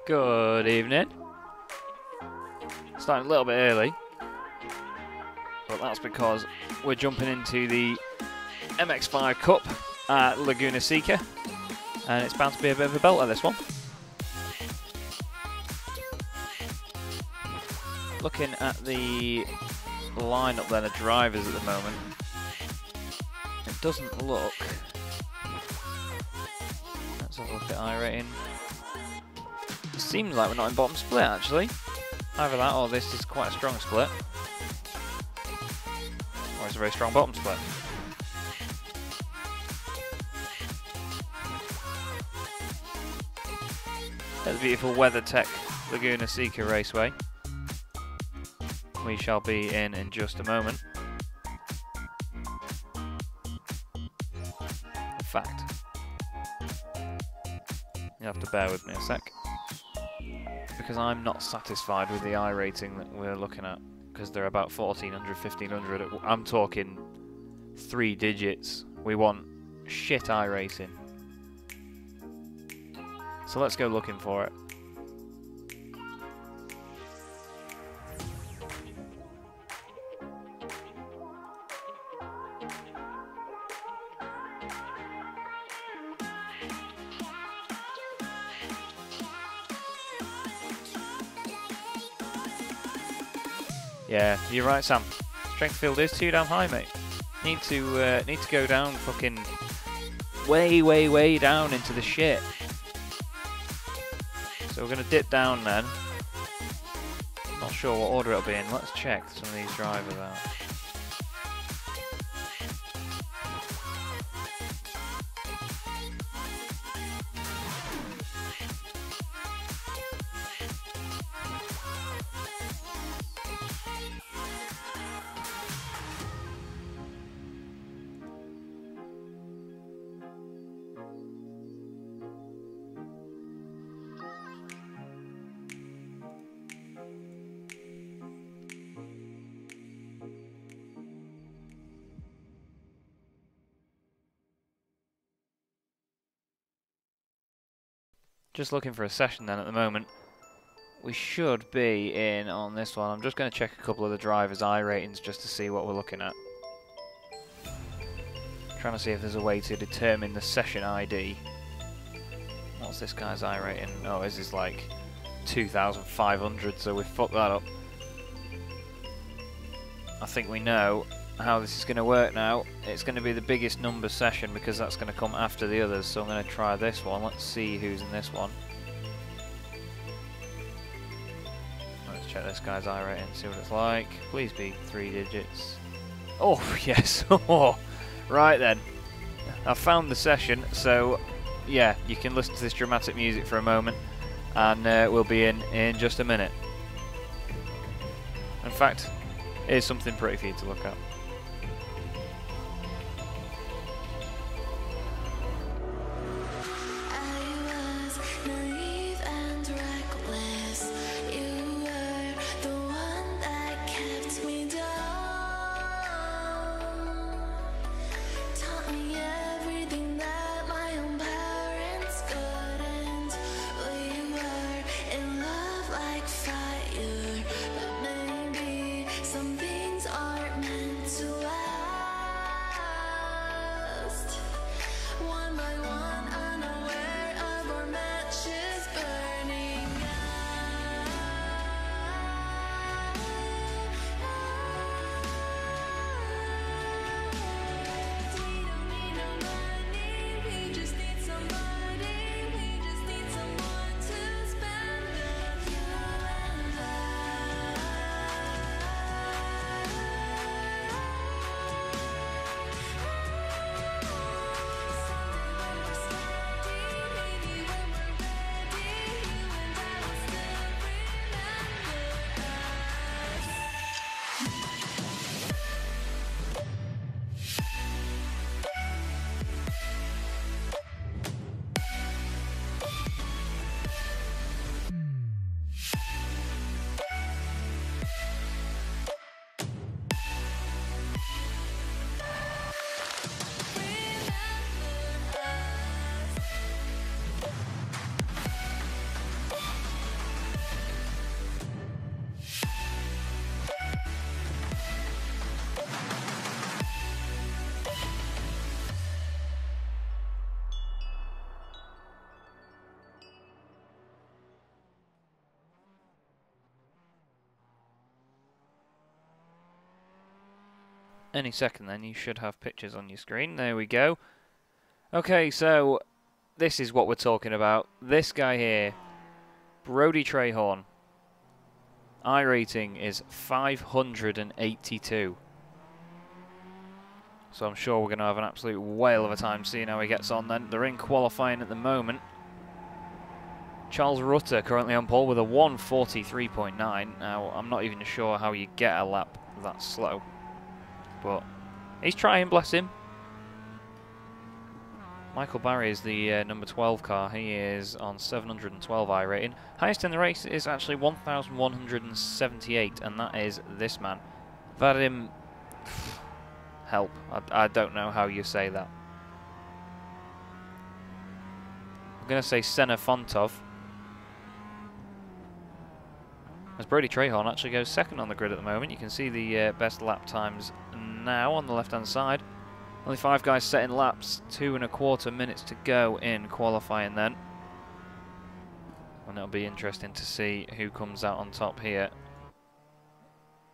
Good evening. Starting a little bit early, but that's because we're jumping into the MX-5 Cup at Laguna Seca, and it's bound to be a bit of a belter, this one. Looking at the lineup then of drivers at the moment, it doesn't look... Let's have a look at iRating. It seems like we're not in bottom split, actually. Either that or this is quite a strong split. Or it's a very strong bottom split. At the beautiful WeatherTech Laguna Seca Raceway. We shall be in just a moment. In fact, you have to bear with me a sec, because I'm not satisfied with the iRating that we're looking at, because they're about 1400, 1500. I'm talking 3 digits. We want shit iRacing. So let's go looking for it. Yeah, you're right, Sam. Strength field is too damn high, mate. Need to go down fucking way down into the shit. So we're gonna dip down then. Not sure what order it'll be in. Let's check some of these drivers out. Just looking for a session then at the moment. We should be in on this one. I'm just going to check a couple of the drivers' iRatings just to see what we're looking at. Trying to see if there's a way to determine the session ID. What's this guy's iRating? Oh, his is like 2,500, so we've fucked that up. I think we know how this is going to work now. It's going to be the biggest number session because that's going to come after the others, so I'm going to try this one. Let's see who's in this one. Let's check this guy's iRating, see what it's like. Please be 3 digits. Oh yes. Right then, I found the session, so yeah, you can listen to this dramatic music for a moment, and we'll be in just a minute. In fact, here's something pretty for you to look at. Some things aren't meant Any second then you should have pictures on your screen. There we go. Okay, so this is what we're talking about. This guy here, Brodie Trahorn. I rating is 582. So I'm sure we're going to have an absolute whale of a time seeing how he gets on then. They're in qualifying at the moment. Charles Rutter currently on pole with a 1:43.9. Now, I'm not even sure how you get a lap that slow. But he's trying, bless him. Michael Barry is the number 12 car. He is on 712 I rating. Highest in the race is actually 1,178, and that is this man. Vadim... Help. I don't know how you say that. I'm going to say Senna Fontov. As Brodie Trahorn actually goes second on the grid at the moment. You can see the best lap times now on the left-hand side. Only 5 guys setting laps, 2¼ minutes to go in qualifying then. And it'll be interesting to see who comes out on top here.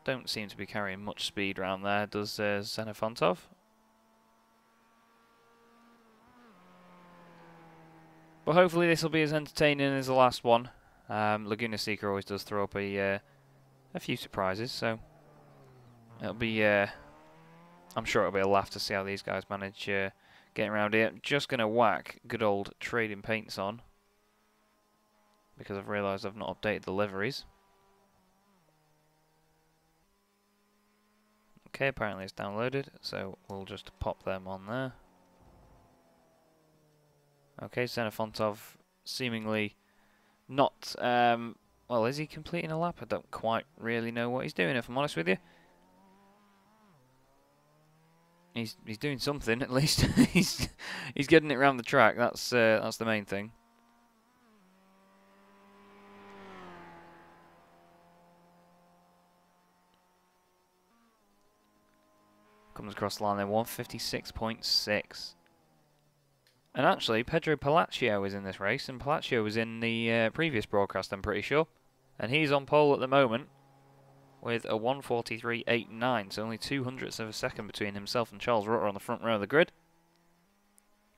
Don't seem to be carrying much speed around there, does Senna Fontov? But hopefully this will be as entertaining as the last one. Laguna Seca always does throw up a few surprises, so it'll be... I'm sure it'll be a laugh to see how these guys manage getting around here. Just going to whack good old trading paints on, because I've realised I've not updated the liveries. Okay, apparently it's downloaded, so we'll just pop them on there. Okay, Senna Fontov seemingly not... well, is he completing a lap? I don't quite really know what he's doing, if I'm honest with you. He's doing something, at least. he's getting it around the track. That's the main thing. Comes across the line there, 1:56.6. And actually, Pedro Palacio is in this race, and Palacio was in the previous broadcast, I'm pretty sure. And he's on pole at the moment with a 1:43.89, so only 0.02 of a second between himself and Charles Rutter on the front row of the grid.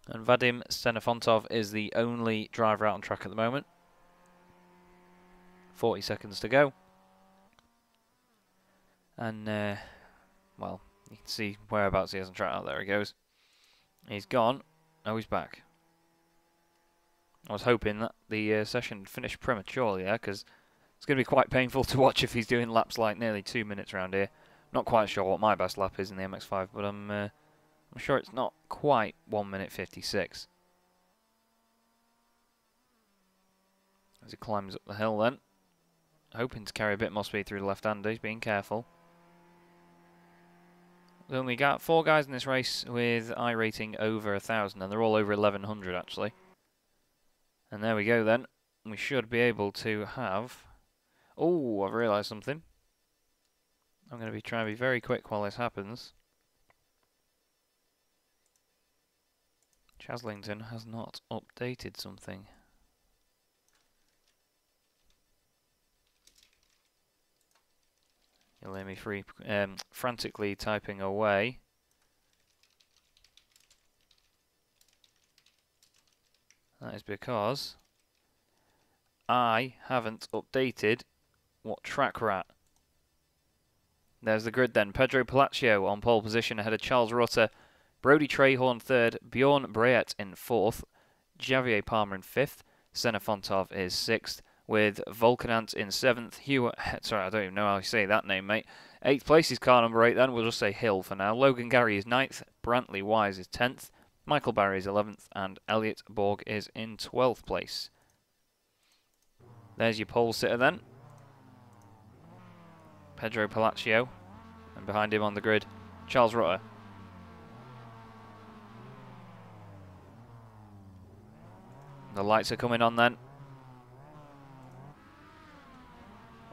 And Vadim Senefontov is the only driver out on track at the moment. 40 seconds to go. And, well, you can see whereabouts he is on track. Oh, there he goes. He's gone. Oh, he's back. I was hoping that the session would finish prematurely there, because it's going to be quite painful to watch if he's doing laps like nearly 2 minutes around here. Not quite sure what my best lap is in the MX-5, but I'm sure it's not quite 1:56. As he climbs up the hill then. Hoping to carry a bit more speed through the left-hander. He's being careful. We only got 4 guys in this race with I rating over 1,000, and they're all over 1,100 actually. And there we go then. We should be able to have... Oh, I've realised something. I'm going to be trying to be very quick while this happens. Chazlington has not updated something. You'll hear me frantically typing away. That is because I haven't updated what track we're at. There's the grid then. Pedro Palacio on pole position ahead of Charles Rutter. Brodie Trahorn third. Bjorn Breet in fourth. Javier Palmer in fifth. Senna Fontov is sixth. With Volkanant in 7th, sorry, I don't even know how you say that name, mate. 8th place is car number 8 then, we'll just say Hill for now. Logan Gary is 9th, Brantley Wise is 10th, Michael Barry is 11th, and Elliot Borg is in 12th place. There's your pole sitter then. Pedro Palacio, and behind him on the grid, Charles Rutter. The lights are coming on then.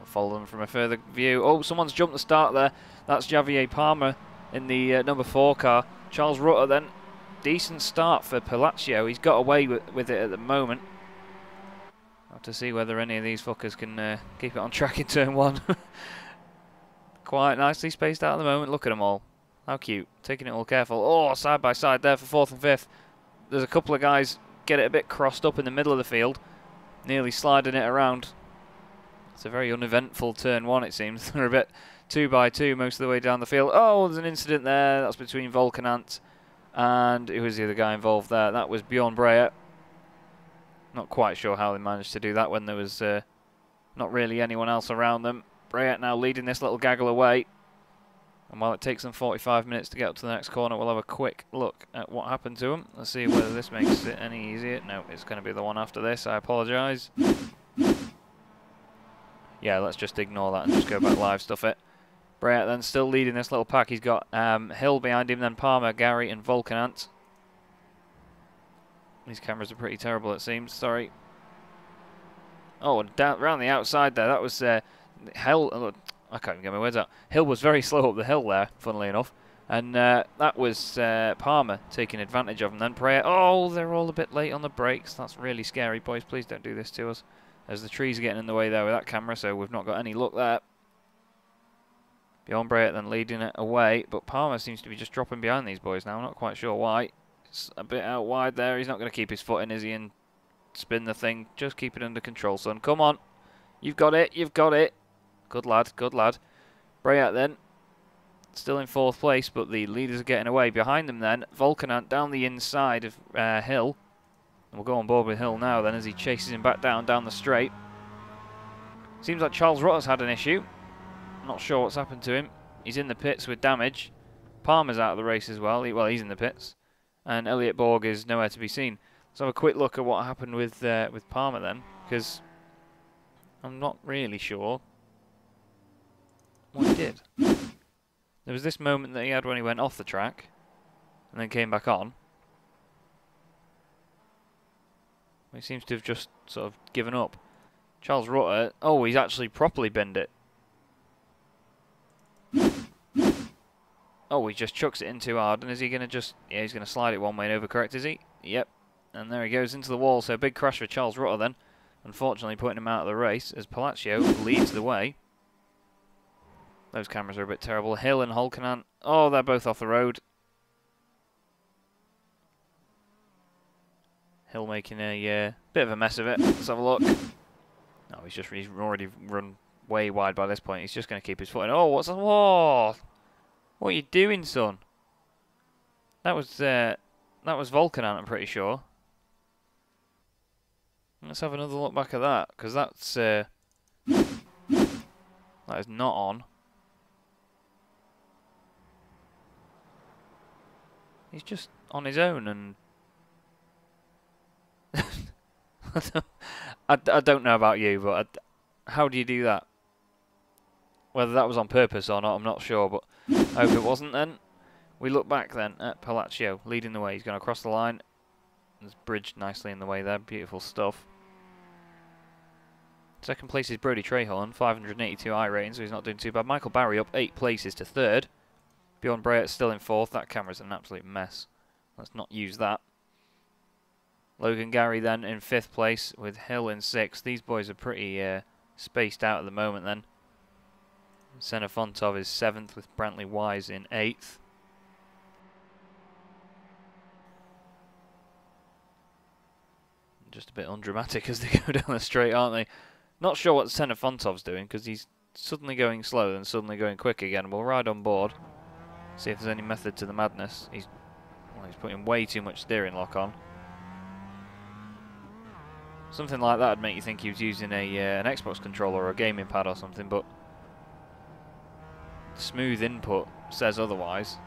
Follow them from a further view. Oh, someone's jumped the start there. That's Javier Palmer in the number 4 car. Charles Rutter then. Decent start for Palacio. He's got away with it at the moment. I'll have to see whether any of these fuckers can keep it on track in turn 1. Quite nicely spaced out at the moment. Look at them all. How cute. Taking it all careful. Oh, side by side there for 4th and 5th. There's a couple of guys get it a bit crossed up in the middle of the field. Nearly sliding it around. It's a very uneventful turn 1, it seems. They're a bit 2 by 2 most of the way down the field. Oh, there's an incident there. That's between Volcanant and who was the other guy involved there? That was Bjorn Breyer. Not quite sure how they managed to do that when there was not really anyone else around them. Breyer now leading this little gaggle away. And while it takes them 45 minutes to get up to the next corner, we'll have a quick look at what happened to them. Let's see whether this makes it any easier. No, it's going to be the one after this. I apologise. Yeah, let's just ignore that and just go back live stuff it. Breyer then still leading this little pack. He's got Hill behind him, then Palmer, Gary and Volcanant. These cameras are pretty terrible, it seems. Sorry. Oh, and down around the outside there, that was Hill. I can't even get my words out. Hill was very slow up the hill there, funnily enough. And that was Palmer taking advantage of him. Then Breyer. Oh, they're all a bit late on the brakes. That's really scary, boys. Please don't do this to us. As the trees are getting in the way there with that camera, so we've not got any luck there. Bjorn Breyer then leading it away, but Palmer seems to be just dropping behind these boys now. I'm not quite sure why. It's a bit out wide there. He's not going to keep his foot in, is he, and spin the thing. Just keep it under control, son. Come on. You've got it. You've got it. Good lad. Good lad. Breyer then. Still in 4th place, but the leaders are getting away. Behind them then, Volcanant down the inside of Hill. And we'll go on board with Hill now then as he chases him back down the straight. Seems like Charles Rutter's had an issue. Not sure what's happened to him. He's in the pits with damage. Palmer's out of the race as well. Well, he's in the pits. And Elliot Borg is nowhere to be seen. Let's have a quick look at what happened with Palmer then, because I'm not really sure what he did. There was this moment that he had when he went off the track and then came back on. He seems to have just sort of given up. Charles Rutter, oh, he's actually properly binned it. Oh, he just chucks it in too hard, and is he going to just... Yeah, he's going to slide it one way and overcorrect, is he? Yep. And there he goes into the wall, so a big crash for Charles Rutter then. Unfortunately putting him out of the race as Palacio leads the way. Those cameras are a bit terrible. Hill and Volcanant, oh, they're both off the road. Hill making a bit of a mess of it. Let's have a look. No, he's already run way wide by this point. He's just going to keep his foot in. Oh, what's that? Whoa! What are you doing, son? That was Volcanant, I'm pretty sure. Let's have another look back at that, because that's that is not on. He's just on his own, and I don't know about you, but how do you do that? Whether that was on purpose or not, I'm not sure, but I hope it wasn't then. We look back then at Palacio leading the way. He's going to cross the line. It's bridged nicely in the way there. Beautiful stuff. Second place is Brodie Trahorn, 582 I rating, so he's not doing too bad. Michael Barry up 8 places to 3rd. Bjorn Breyer still in 4th. That camera's an absolute mess. Let's not use that. Logan Gary then in 5th place with Hill in 6th. These boys are pretty spaced out at the moment then. Senna Fontov is 7th with Brantley Wise in 8th. Just a bit undramatic as they go down the straight, aren't they? Not sure what Senna Fontov's doing because he's suddenly going slow and suddenly going quick again. We'll ride on board, see if there's any method to the madness. He's putting way too much steering lock on. Something like that would make you think he was using an Xbox controller or a gaming pad or something, but smooth input says otherwise.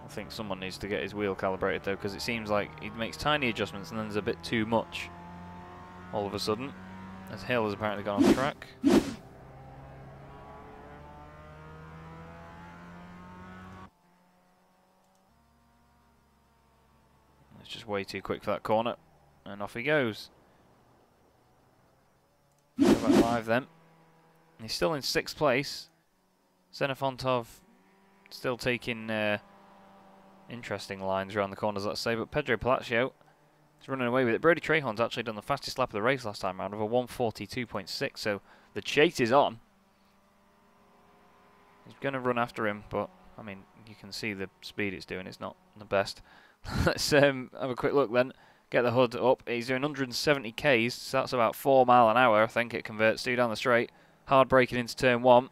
I think someone needs to get his wheel calibrated though, because it seems like he makes tiny adjustments and then there's a bit too much all of a sudden. As Hill has apparently gone off track. It's just way too quick for that corner, and off he goes. Go back live then. He's still in 6th place. Xenofontov still taking interesting lines around the corners, let's say, but Pedro Palacio is running away with it. Brodie Trahorn's actually done the fastest lap of the race last time round of a 142.6, so the chase is on. He's going to run after him, but, I mean, you can see the speed it's doing. It's not the best. Let's have a quick look then. Get the hood up. He's doing 170 Ks, so that's about 4 mile an hour, I think it converts to down the straight. Hard braking into turn 1.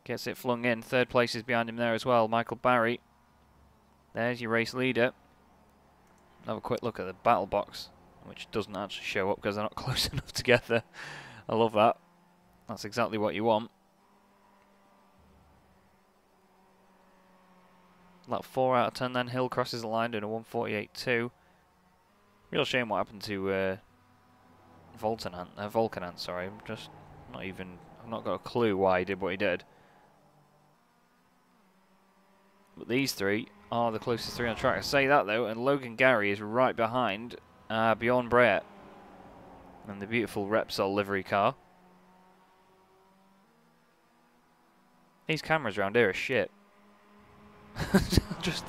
Gets it flung in. Third place is behind him there as well. Michael Barry. There's your race leader. Have a quick look at the battle box, which doesn't actually show up because they're not close enough together. I love that. That's exactly what you want. Like 4 out of 10 then. Hill crosses the line doing a 148.2. Real shame what happened to Volcanant, sorry. I've not got a clue why he did what he did. But these three are the closest three on track. I say that though, and Logan Gary is right behind Bjorn Breyer and the beautiful Repsol livery car. These cameras around here are shit. Just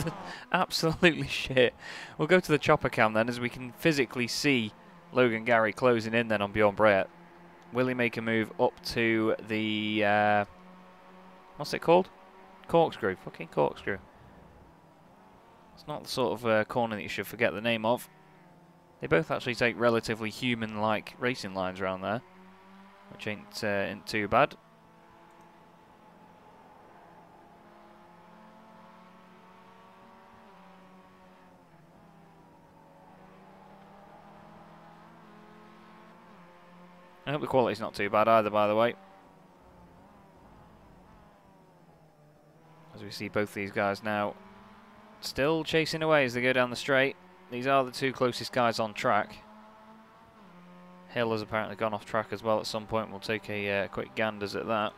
absolutely shit. We'll go to the chopper cam then, as we can physically see Logan Gary closing in then on Bjorn Breyer. Will he make a move up to the what's it called? Corkscrew. Fucking corkscrew. It's not the sort of corner that you should forget the name of. They both actually take relatively human-like racing lines around there, which ain't too bad. I hope the quality's not too bad either, by the way. As we see both these guys now still chasing away as they go down the straight. These are the two closest guys on track. Hill has apparently gone off track as well at some point. We'll take a quick ganders at that.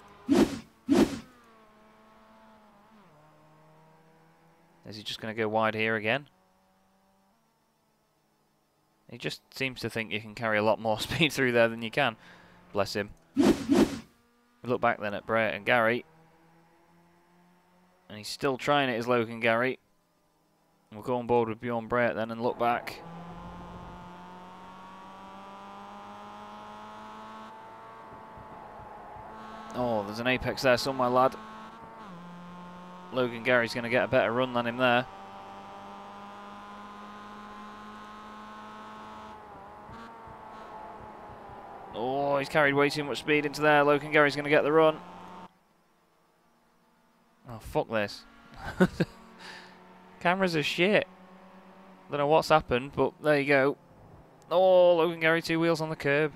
Is he just going to go wide here again? He just seems to think you can carry a lot more speed through there than you can. Bless him. We look back then at Brett and Gary. And he's still trying it as Logan Gary. We'll go on board with Bjorn Brett then and look back. Oh, there's an apex there somewhere, lad. Logan Gary's going to get a better run than him there. Oh, he's carried way too much speed into there. Logan Gary's going to get the run. Oh, fuck this. Cameras are shit. Don't know what's happened, but there you go. Oh, Logan Gary, 2 wheels on the curb.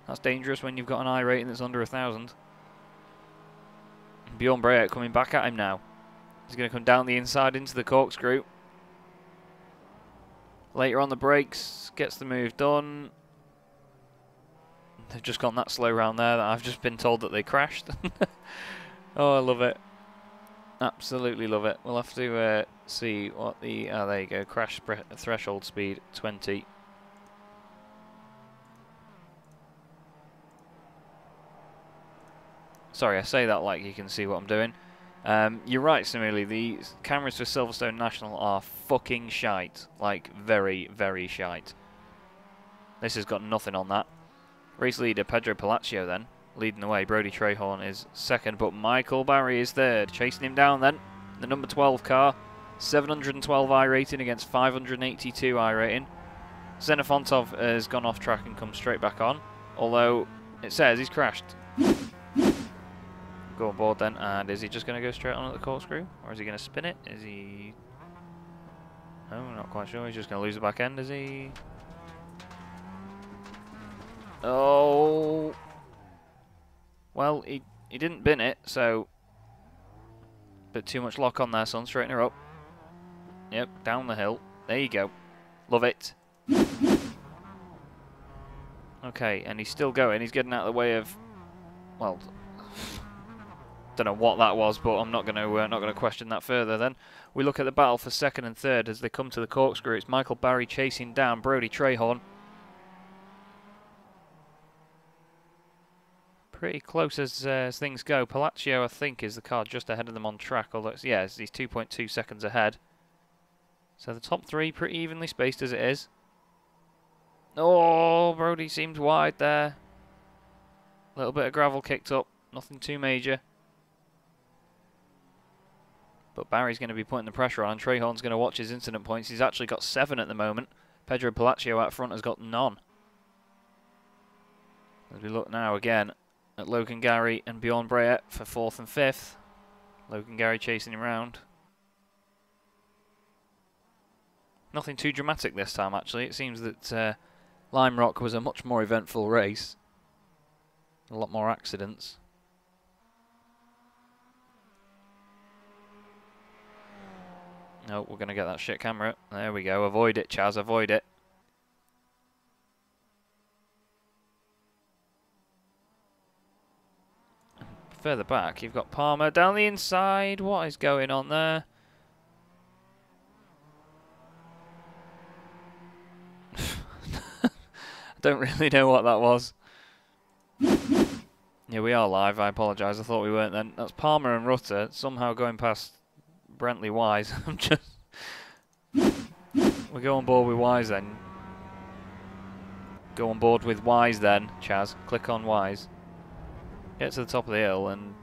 That's dangerous when you've got an I rating that's under 1,000. Bjorn Breyer coming back at him now. He's going to come down the inside into the corkscrew. Later on the brakes, gets the move done. They've just gone that slow round there that I've just been told that they crashed. Oh, I love it. Absolutely love it. We'll have to see what the... Oh, there you go. Crash threshold speed 20. Sorry, I say that like you can see what I'm doing. You're right, Simile. The cameras for Silverstone National are fucking shite. Like, very, very shite. This has got nothing on that. Race leader Pedro Palacio then, leading the way. Brody Trehorn is second, but Michael Barry is third. Chasing him down then. The number 12 car. 712 I rating against 582 I rating. Xenofontov has gone off track and come straight back on. Although, it says he's crashed. Go on board then, and is he just going to go straight on at the corkscrew? Or is he going to spin it? Is he... No, not quite sure. He's just going to lose the back end, is he? Oh... Well, he didn't bin it, so... Bit too much lock on there, son. Straighten her up. Yep, down the hill. There you go. Love it. Okay, and he's still going. He's getting out of the way of... Well... Don't know what that was, but I'm not going to question that further. Then we look at the battle for second and third as they come to the corkscrew. It's Michael Barry chasing down Brody Trehorn. Pretty close as things go. Palacio, I think, is the car just ahead of them on track. Although he's 2.2 seconds ahead. So the top three pretty evenly spaced as it is. Oh, Brody seems wide there. A little bit of gravel kicked up. Nothing too major. But Barry's going to be putting the pressure on, and Trehorn's going to watch his incident points. He's actually got 7 at the moment. Pedro Palacio out front has got none. As we look now again at Logan Gary and Bjorn Breyer for 4th and 5th. Logan Gary chasing him round. Nothing too dramatic this time, actually. It seems that Lime Rock was a much more eventful race. A lot more accidents. No, we're going to get that shit camera. There we go. Avoid it, Chaz. Avoid it. Further back, you've got Palmer down the inside. What is going on there? I don't really know what that was. Yeah, we are live. I apologise. I thought we weren't then. That's Palmer and Rutter somehow going past Brentley Wise. I'm just... We go on board with Wise then. Go on board with Wise then, Chaz. Click on Wise. Get to the top of the hill and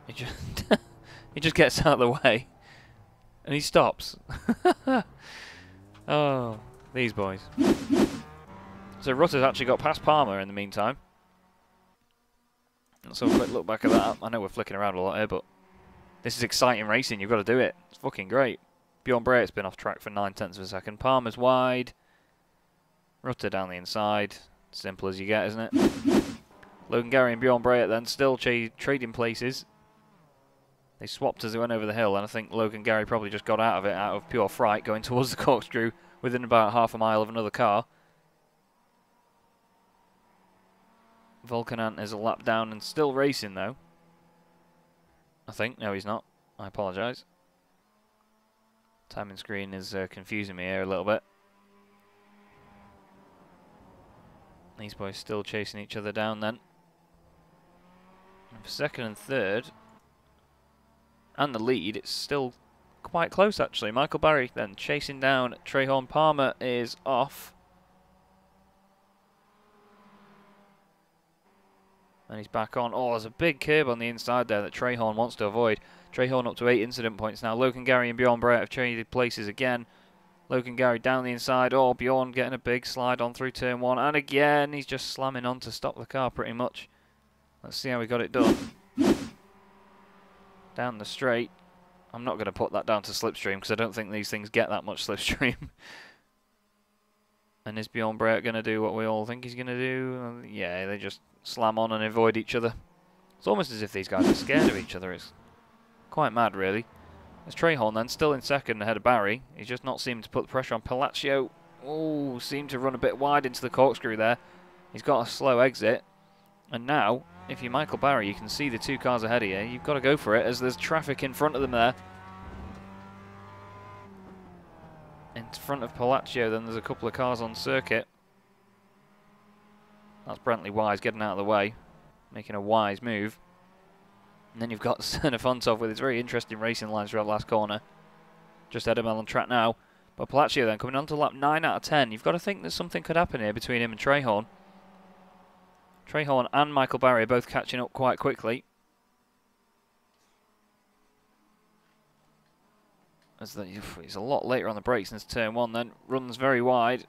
he just he just gets out of the way and he stops. Oh, these boys. So Rutter's actually got past Palmer in the meantime. Let's have a quick look back at that. I know we're flicking around a lot here, but this is exciting racing. You've got to do it. It's fucking great. Bjorn Breyer's been off track for 9/10 of a second. Palmer's wide. Rutter down the inside. Simple as you get, isn't it? Logan Gary and Bjorn Breyer then still trading places. They swapped as they went over the hill, and I think Logan Gary probably just got out of it out of pure fright, going towards the corkscrew within about half a mile of another car. Volkanant is a lap down and still racing though. I think. No, he's not. I apologise. Timing screen is confusing me here a little bit. These boys still chasing each other down then. And for 2nd and 3rd, and the lead, it's still quite close actually. Michael Barry then chasing down Trehorn. Palmer is off. And he's back on. Oh, there's a big curb on the inside there that Trehorn wants to avoid. Trehorn up to 8 incident points now. Logan Gary and Bjorn Brett have traded places again. Logan Gary down the inside. Oh, Bjorn getting a big slide on through turn 1. And again, he's just slamming on to stop the car pretty much. Let's see how we got it done. Down the straight. I'm not going to put that down to slipstream because I don't think these things get that much slipstream. And is Bjorn Brett going to do what we all think he's going to do? Yeah, they just slam on and avoid each other. It's almost as if these guys are scared of each other. It's quite mad, really. There's Trehorn then, still in 2nd ahead of Barry. He's just not seeming to put the pressure on. Palacio, oh, seemed to run a bit wide into the corkscrew there. He's got a slow exit. And now, if you're Michael Barry, you can see the 2 cars ahead of you. You've got to go for it as there's traffic in front of them there. In front of Palacio, then there's a couple of cars on circuit. That's Brentley Wise getting out of the way, making a wise move. And then you've got Senefontov with his very interesting racing lines throughout the last corner. Just ahead of him on track now. But Palacio then coming on to lap 9 out of 10. You've got to think that something could happen here between him and Trehorn. Trehorn and Michael Barry are both catching up quite quickly. He's a lot later on the brakes since turn 1 then. Runs very wide.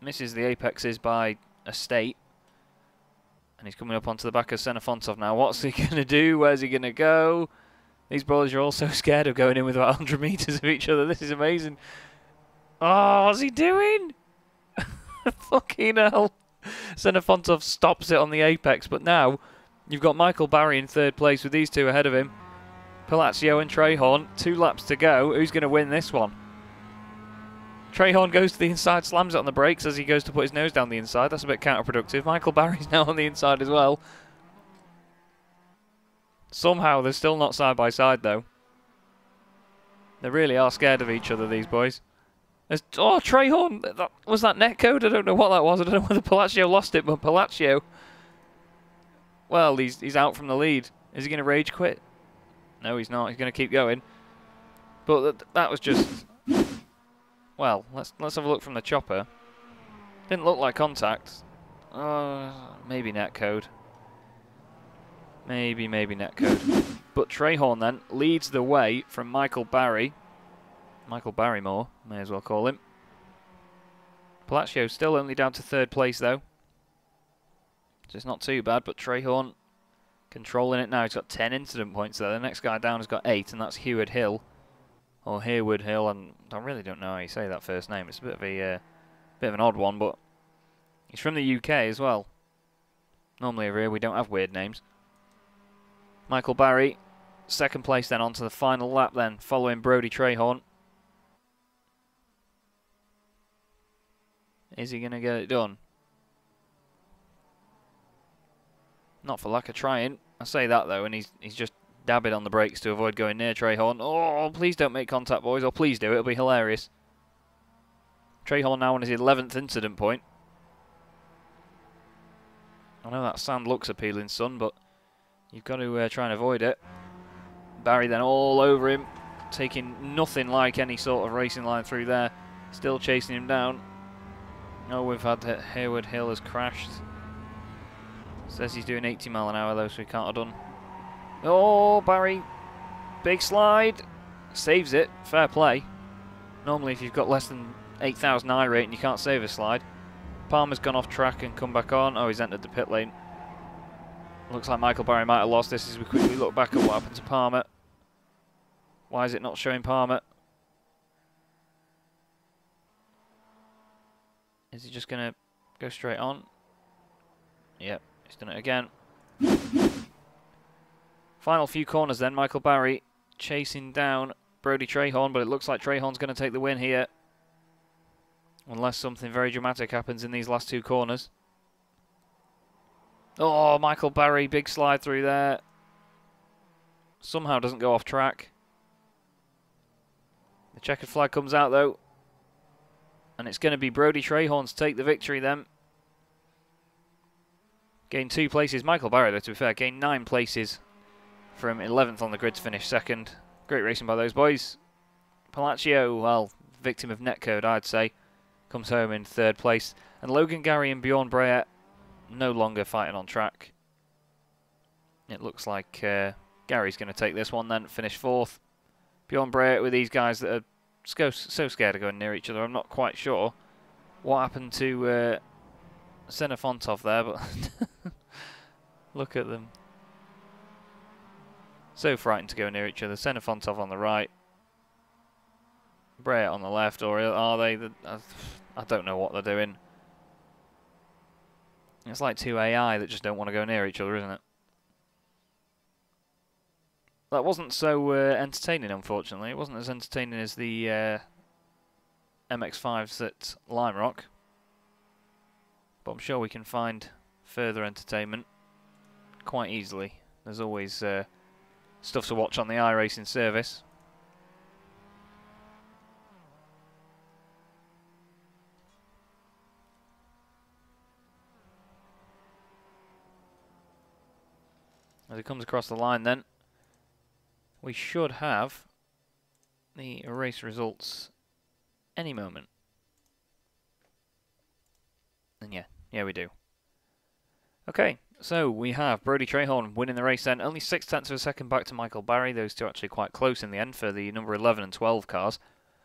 Misses the apexes by a state. And he's coming up onto the back of Senefontov now. What's he going to do? Where's he going to go? These brothers are all so scared of going in with about 100 metres of each other. This is amazing. Oh, what's he doing? Fucking hell. Senefontov stops it on the apex. But now you've got Michael Barry in 3rd place with these 2 ahead of him. Palacio and Trehorn. 2 laps to go. Who's going to win this one? Trehorn goes to the inside, slams it on the brakes as he goes to put his nose down the inside. That's a bit counterproductive. Michael Barry's now on the inside as well. Somehow they're still not side by side though. They really are scared of each other, these boys. Oh, Trehorn! Was that netcode? I don't know what that was. I don't know whether Palacio lost it, but Palacio... Well, he's out from the lead. Is he going to rage quit? No, he's not. He's going to keep going. But that was just... Well, let's have a look from the chopper. Didn't look like contact. Maybe netcode. Maybe netcode. But Trahorn then leads the way from Michael Barry. Michael Barrymore, may as well call him. Palaccio still only down to 3rd place though. So it's not too bad, but Trahorn controlling it now. He's got 10 incident points though. The next guy down has got 8, and that's Heward Hill. Or Hereward Hill, and I really don't know how you say that first name. It's a bit of an odd one, but he's from the UK as well. Normally over here we don't have weird names. Michael Barry, 2nd place then onto the final lap then, following Brodie Trahorn. Is he going to get it done? Not for lack of trying. I say that though, and he's just dabbing on the brakes to avoid going near Trahorn. Oh, please don't make contact, boys, or please do. It'll be hilarious. Trahorn now on his 11th incident point. I know that sand looks appealing, son, but you've got to try and avoid it. Barry then all over him, taking nothing like any sort of racing line through there. Still chasing him down. Oh, we've had Hayward Hill has crashed. Says he's doing 80 mile an hour though, so he can't have done. Oh, Barry. Big slide. Saves it. Fair play. Normally if you've got less than 8,000 I rate and you can't save a slide. Palmer's gone off track and come back on. Oh, he's entered the pit lane. Looks like Michael Barry might have lost this as we quickly look back at what happened to Palmer. Why is it not showing Palmer? Is he just going to go straight on? Yep, he's done it again. Final few corners then. Michael Barry chasing down Brodie Trahorn, but it looks like Trahorn's going to take the win here. Unless something very dramatic happens in these last 2 corners. Oh, Michael Barry, big slide through there. Somehow doesn't go off track. The checkered flag comes out though. And it's going to be Brodie Trahorn to take the victory then. Gained 2 places. Michael Barry, though, to be fair, gained 9 places from 11th on the grid to finish 2nd. Great racing by those boys. Palaccio, well, victim of netcode, I'd say, comes home in 3rd place. And Logan Gary and Bjorn Breyer no longer fighting on track. It looks like Gary's going to take this one then, finish 4th. Bjorn Breyer with these guys that are so scared of going near each other. I'm not quite sure what happened to Xenofontov there, but look at them. So frightened to go near each other. Xenofontov on the right. Breyer on the left, or are they? I don't know what they're doing. It's like 2 AI that just don't want to go near each other, isn't it? That wasn't so entertaining, unfortunately. It wasn't as entertaining as the MX-5s at Lime Rock. But I'm sure we can find further entertainment quite easily. There's always stuff to watch on the iRacing service. As it comes across the line then, we should have the race results any moment. And yeah we do. Okay, so we have Brodie Trahorn winning the race then. Only 0.6 of a second back to Michael Barry. Those two actually quite close in the end for the number 11 and 12 cars.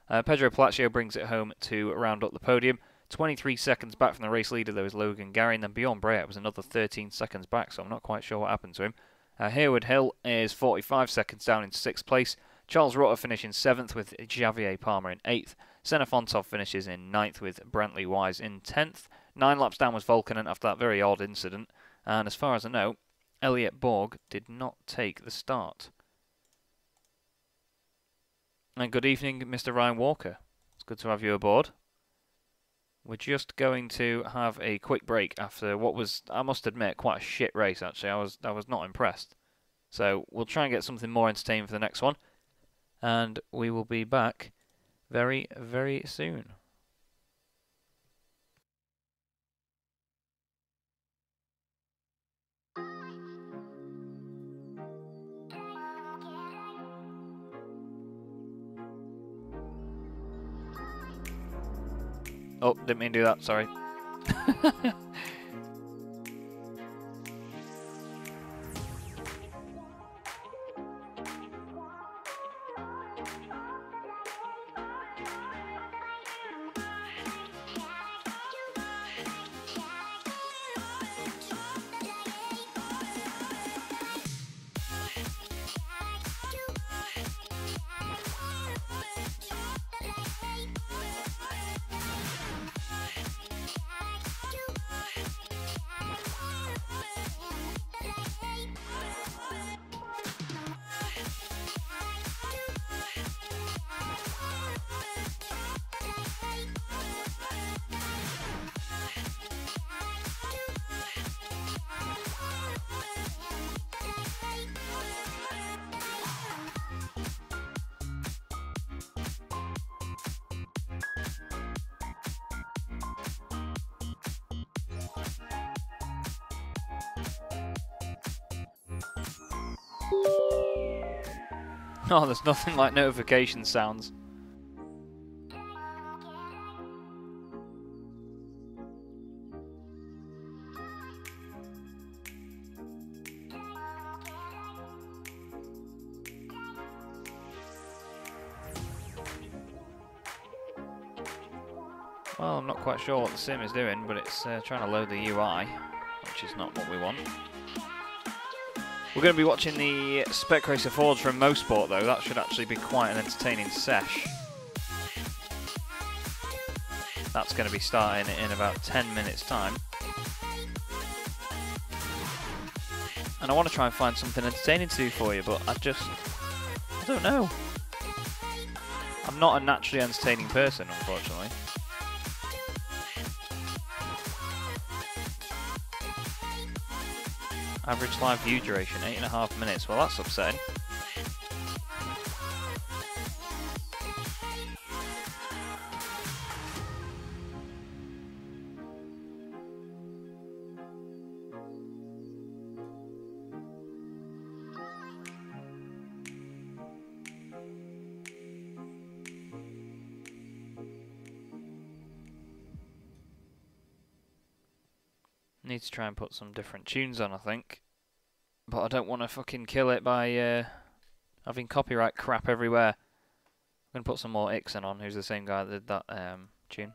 Pedro Palaccio brings it home to round up the podium. 23 seconds back from the race leader, there was Logan Gary, and then Bjorn Breyer was another 13 seconds back, so I'm not quite sure what happened to him. Hayward Hill is 45 seconds down in 6th place. Charles Rutter finishing 7th with Javier Palmer in 8th. Xenofontov finishes in 9th with Brantley Wise in 10th. 9 laps down was Volkanen after that very odd incident. And as far as I know, Elliot Borg did not take the start. And good evening, Mr. Ryan Walker. It's good to have you aboard. We're just going to have a quick break after what was, I must admit, quite a shit race actually. I was not impressed. So we'll try and get something more entertaining for the next one. And we will be back very, very soon. Oh, didn't mean to do that, sorry. Oh, there's nothing like notification sounds. Well, I'm not quite sure what the sim is doing, but it's trying to load the UI, which is not what we want. We're going to be watching the Spec Racer Fords from Mosport, though. That should actually be quite an entertaining sesh. That's going to be starting in about 10 minutes' time. And I want to try and find something entertaining to do for you, but I don't know. I'm not a naturally entertaining person, unfortunately. Average live view duration, 8.5 minutes. Well, that's upsetting. Need to try and put some different tunes on, I think. But I don't want to fucking kill it by having copyright crap everywhere. I'm going to put some more Ixon on, who's the same guy that did that tune.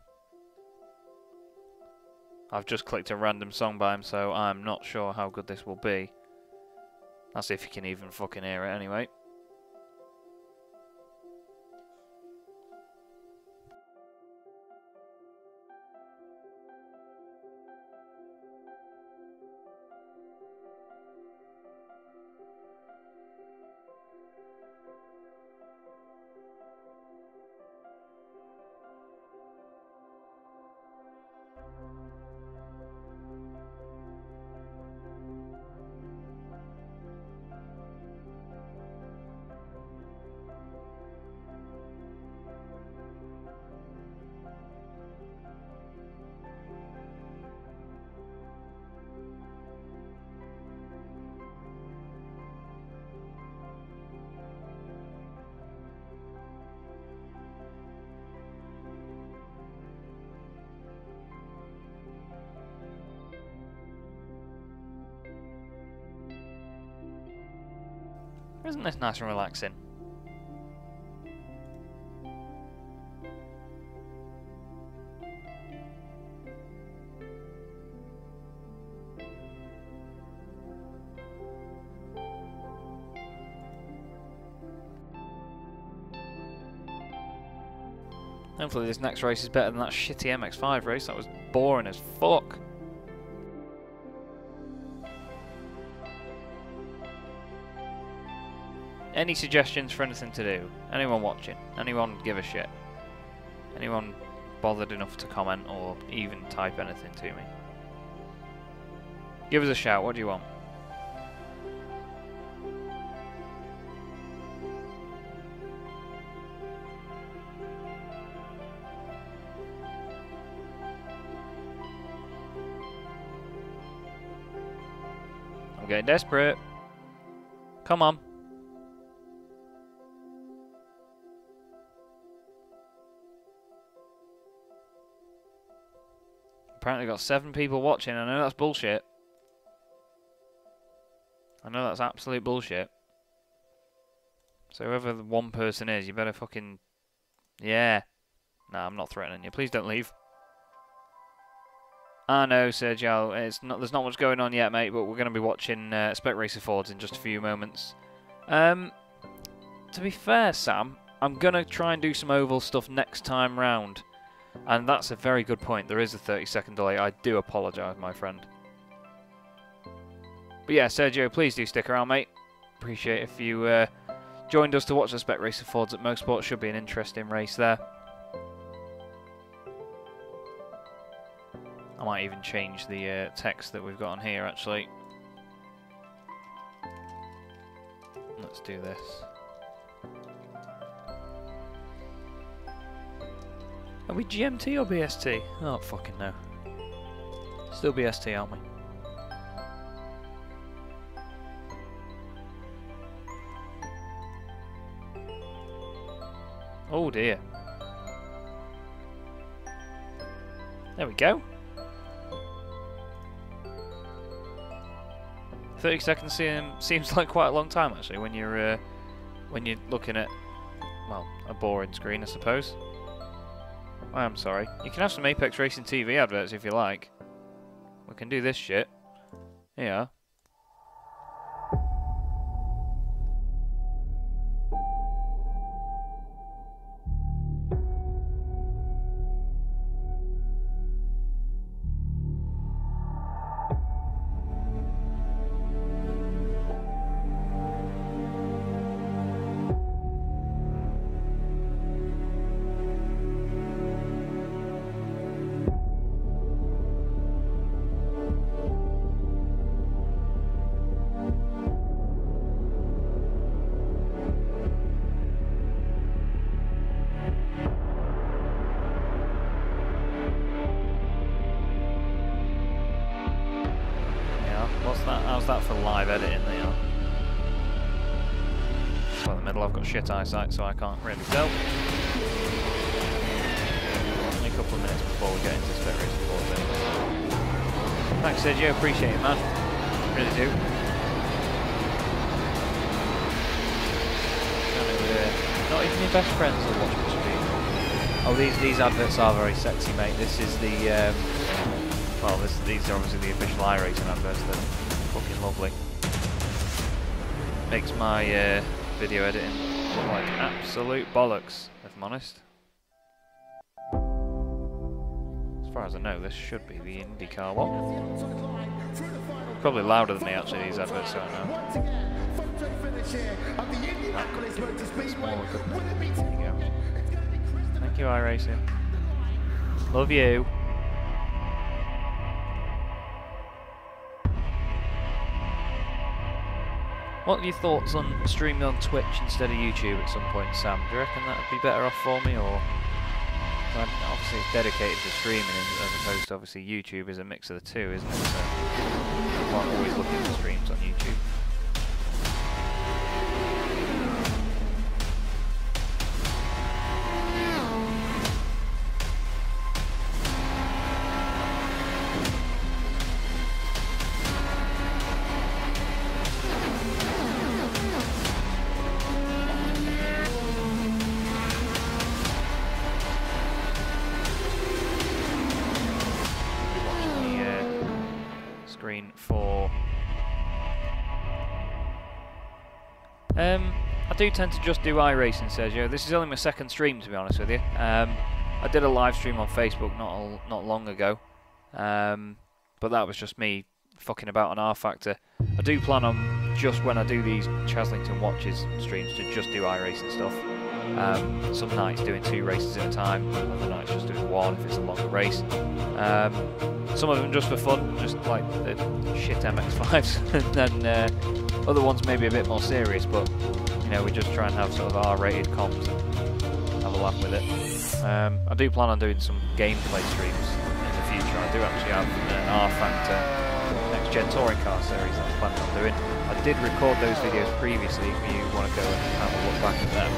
I've just clicked a random song by him, so I'm not sure how good this will be. That's if you can even fucking hear it anyway. Isn't this nice and relaxing? Hopefully this next race is better than that shitty MX-5 race. That was boring as fuck. Any suggestions for anything to do? Anyone watching? Anyone give a shit? Anyone bothered enough to comment or even type anything to me? Give us a shout, what do you want? I'm getting desperate. Come on. Apparently got 7 people watching. I know that's bullshit. I know that's absolute bullshit. So whoever the one person is, you better fucking... Yeah. Nah, I'm not threatening you. Please don't leave. I know, Sergio. There's not much going on yet, mate, but we're going to be watching Spec Racer Fords in just a few moments. To be fair, Sam, I'm going to try and do some oval stuff next time round. And that's a very good point. There is a 30-second delay. I do apologise, my friend. But yeah, Sergio, please do stick around, mate. Appreciate if you joined us to watch the Spec Racer Fords at Mosport. Should be an interesting race there. I might even change the text that we've got on here, actually. Let's do this. Are we GMT or BST? Oh, fucking no. Still BST, aren't we? Oh dear. There we go. 30 seconds seems like quite a long time actually when you're looking at, well, a boring screen, I suppose. I'm sorry. You can have some Apex Racing TV adverts if you like. We can do this shit. Yeah. How's that for live editing there? Well, in the middle I've got shit eyesight, so I can't really tell. Only a couple of minutes before we get into Spec Racer Fords anyway. Thanks Sergio, appreciate it man. Really do. Not even your best friends will watch my stream. Oh, these adverts are very sexy, mate. This is the well, these are obviously the official iRacing adverts. They're fucking lovely. Makes my video editing look like absolute bollocks, if I'm honest. As far as I know, this should be the IndyCar one. Probably louder than me actually, these adverts right now. There you go. Thank you, iRacing. Love you. What are your thoughts on streaming on Twitch instead of YouTube at some point, Sam? Do you reckon that would be better off for me, or... Obviously it's dedicated to streaming as opposed to obviously YouTube is a mix of the two, isn't it? So you can't always look at the streams on YouTube. For I do tend to just do iRacing, Sergio. This is only my second stream, to be honest with you. I did a live stream on Facebook not long ago, but that was just me fucking about on R Factor. I do plan on, just when I do these Chazlington Watches streams, to just do iRacing stuff. Some nights doing 2 races at a time, other nights just doing 1 if it's a longer race. Some of them just for fun, just like the shit MX-5s, and then other ones maybe a bit more serious, but you know, we just try and have sort of R-rated comms and have a laugh with it. I do plan on doing some gameplay streams in the future. I do actually have an R Factor Next Gen Touring Car series that I'm planning on doing. I did record those videos previously if you want to go and have a look back at them.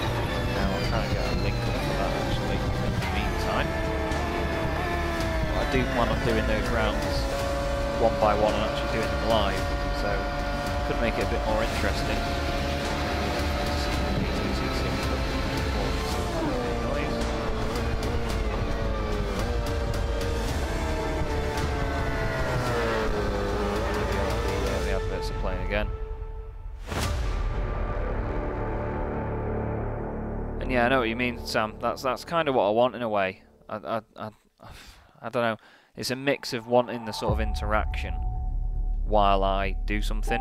Now I'll try and get a link up for that actually in the meantime. I do plan on doing those rounds one by one and actually doing them live, so could make it a bit more interesting. The adverts are playing again. And yeah, I know what you mean, Sam. That's kind of what I want in a way. I don't know, it's a mix of wanting the sort of interaction while I do something,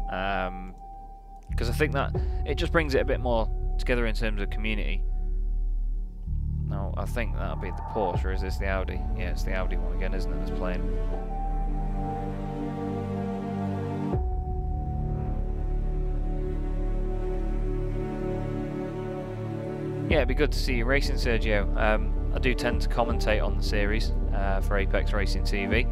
because I think that it just brings it a bit more together in terms of community. Now, I think that'll be the Porsche, or is this the Audi? Yeah, it's the Audi one again, isn't it, that's playing. Yeah, it'd be good to see you racing, Sergio. I do tend to commentate on the series for Apex Racing TV.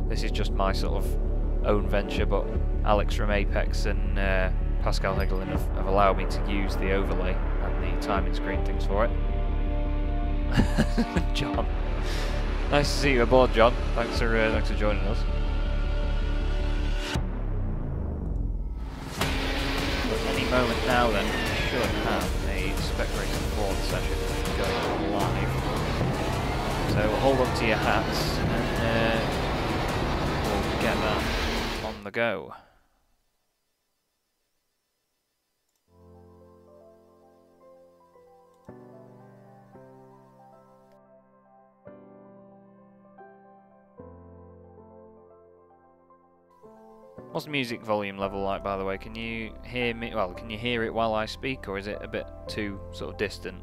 This is just my sort of own venture, but Alex from Apex and Pascal Hegelin have allowed me to use the overlay and the timing screen things for it. John. Nice to see you aboard, John. Thanks for joining us. Any moment now then, we should have a Spec Racer Fords session going live. So hold on to your hats and we'll get that on the go. What's the music volume level like, by the way? Can you hear me? Well, can you hear it while I speak, or is it a bit too sort of distant?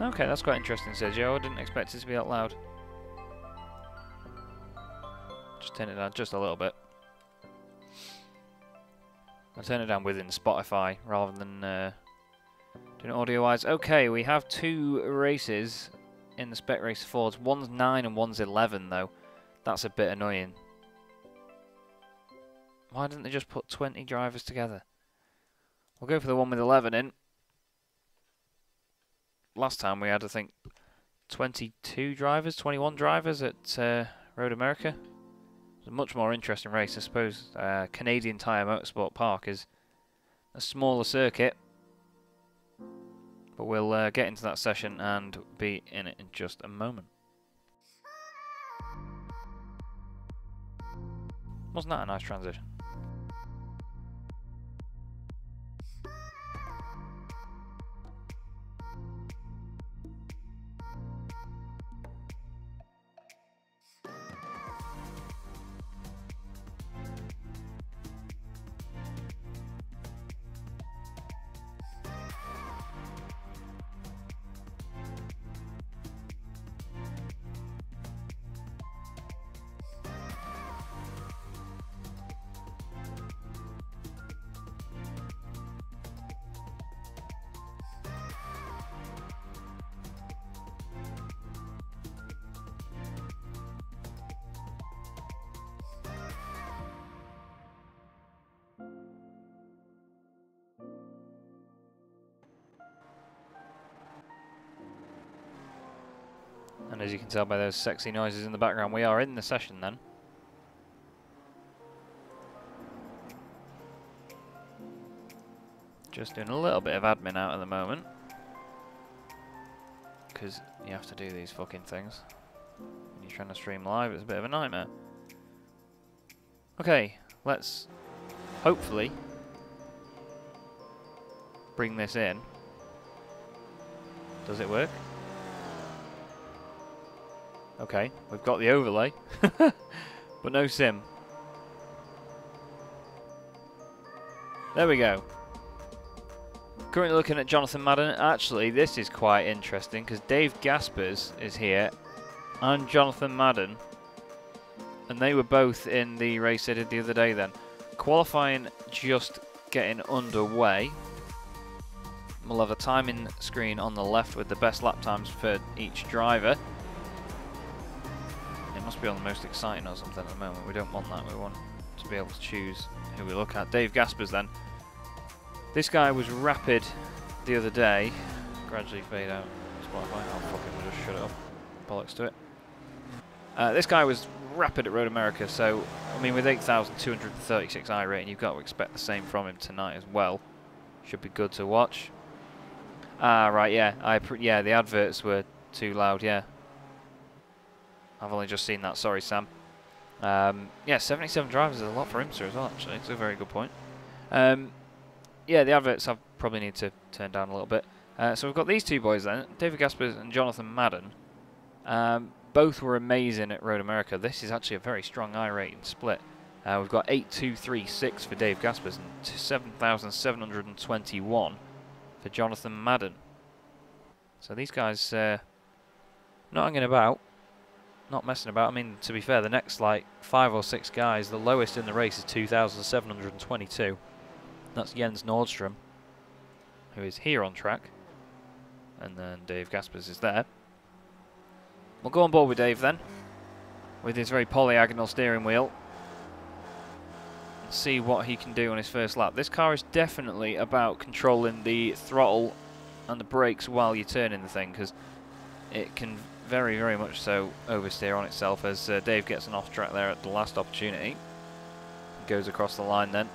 Okay, that's quite interesting, Sergio. I didn't expect it to be that loud. Just turn it down just a little bit. I'll turn it down within Spotify rather than doing it audio-wise. Okay, we have two races in the Spec Racer Fords. One's 9 and one's 11, though. That's a bit annoying. Why didn't they just put 20 drivers together? We'll go for the one with 11 in. Last time we had, I think, 22 drivers, 21 drivers at Road America. It was a much more interesting race, I suppose. Canadian Tire Motorsport Park is a smaller circuit, but we'll get into that session and be in it in just a moment. Wasn't that a nice transition? And as you can tell by those sexy noises in the background, we are in the session then. Just doing a little bit of admin out at the moment, because you have to do these fucking things when you're trying to stream live. It's a bit of a nightmare. Okay, let's hopefully bring this in. Does it work? Okay, we've got the overlay, but no sim. There we go. Currently looking at Jonathan Madden. Actually, this is quite interesting because Dave Gaspers is here and Jonathan Madden, and they were both in the race I did the other day then. Qualifying just getting underway. We'll have a timing screen on the left with the best lap times for each driver. Must be on the most exciting or something at the moment. We don't want that. We want to be able to choose who we look at. Dave Gaspers then. This guy was rapid the other day. Gradually fade out. Spotify. Oh fuck it, we'll just shut it off. Bollocks to it. This guy was rapid at Road America, so I mean with 8,236 I rating, you've got to expect the same from him tonight as well. Should be good to watch. Ah right, yeah. Yeah, the adverts were too loud. Yeah. I've only just seen that, sorry Sam. Yeah, 77 drivers is a lot for IMSA as well, actually. It's a very good point. Yeah, the adverts I probably need to turn down a little bit. So we've got these two boys then, David Gaspers and Jonathan Madden. both were amazing at Road America. This is actually a very strong I-rating split. We've got 8,236 for Dave Gaspers and 7,721 for Jonathan Madden. So these guys not hanging about, not messing about. I mean, to be fair, the next like 5 or 6 guys, the lowest in the race is 2,722. That's Jens Nordstrom, who is here on track, and then Dave Gaspers is there. We'll go on board with Dave then, with his very polyagonal steering wheel, and see what he can do on his first lap. This car is definitely about controlling the throttle and the brakes while you're turning the thing, because it can very, very much so oversteer on itself, as Dave gets an off track there at the last opportunity. Goes across the line then.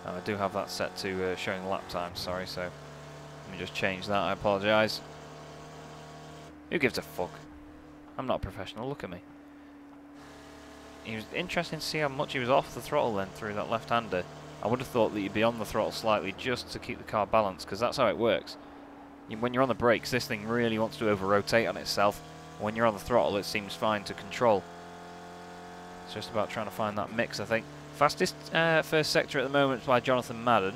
Oh, I do have that set to showing lap time, sorry, so let me just change that, I apologise. Who gives a fuck? I'm not a professional, look at me. It was interesting to see how much he was off the throttle then through that left-hander. I would have thought that you'd be on the throttle slightly just to keep the car balanced, because that's how it works. When you're on the brakes, this thing really wants to over-rotate on itself. When you're on the throttle, it seems fine to control. It's just about trying to find that mix, I think. Fastest first sector at the moment by Jonathan Madden.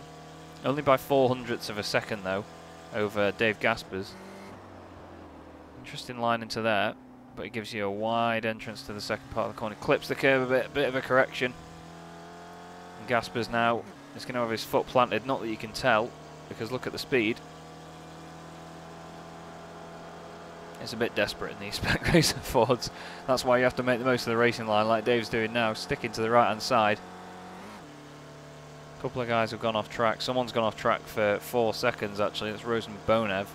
Only by 0.04 of a second, though, over Dave Gaspers. Interesting line into there, but it gives you a wide entrance to the second part of the corner. Clips the curve a bit of a correction. And Gaspers now is going to have his foot planted, not that you can tell, because look at the speed. It's a bit desperate in these Spec Racer Fords. That's why you have to make the most of the racing line like Dave's doing now, sticking to the right hand side. A couple of guys have gone off track. Someone's gone off track for 4 seconds actually. That's Rosen Bonev.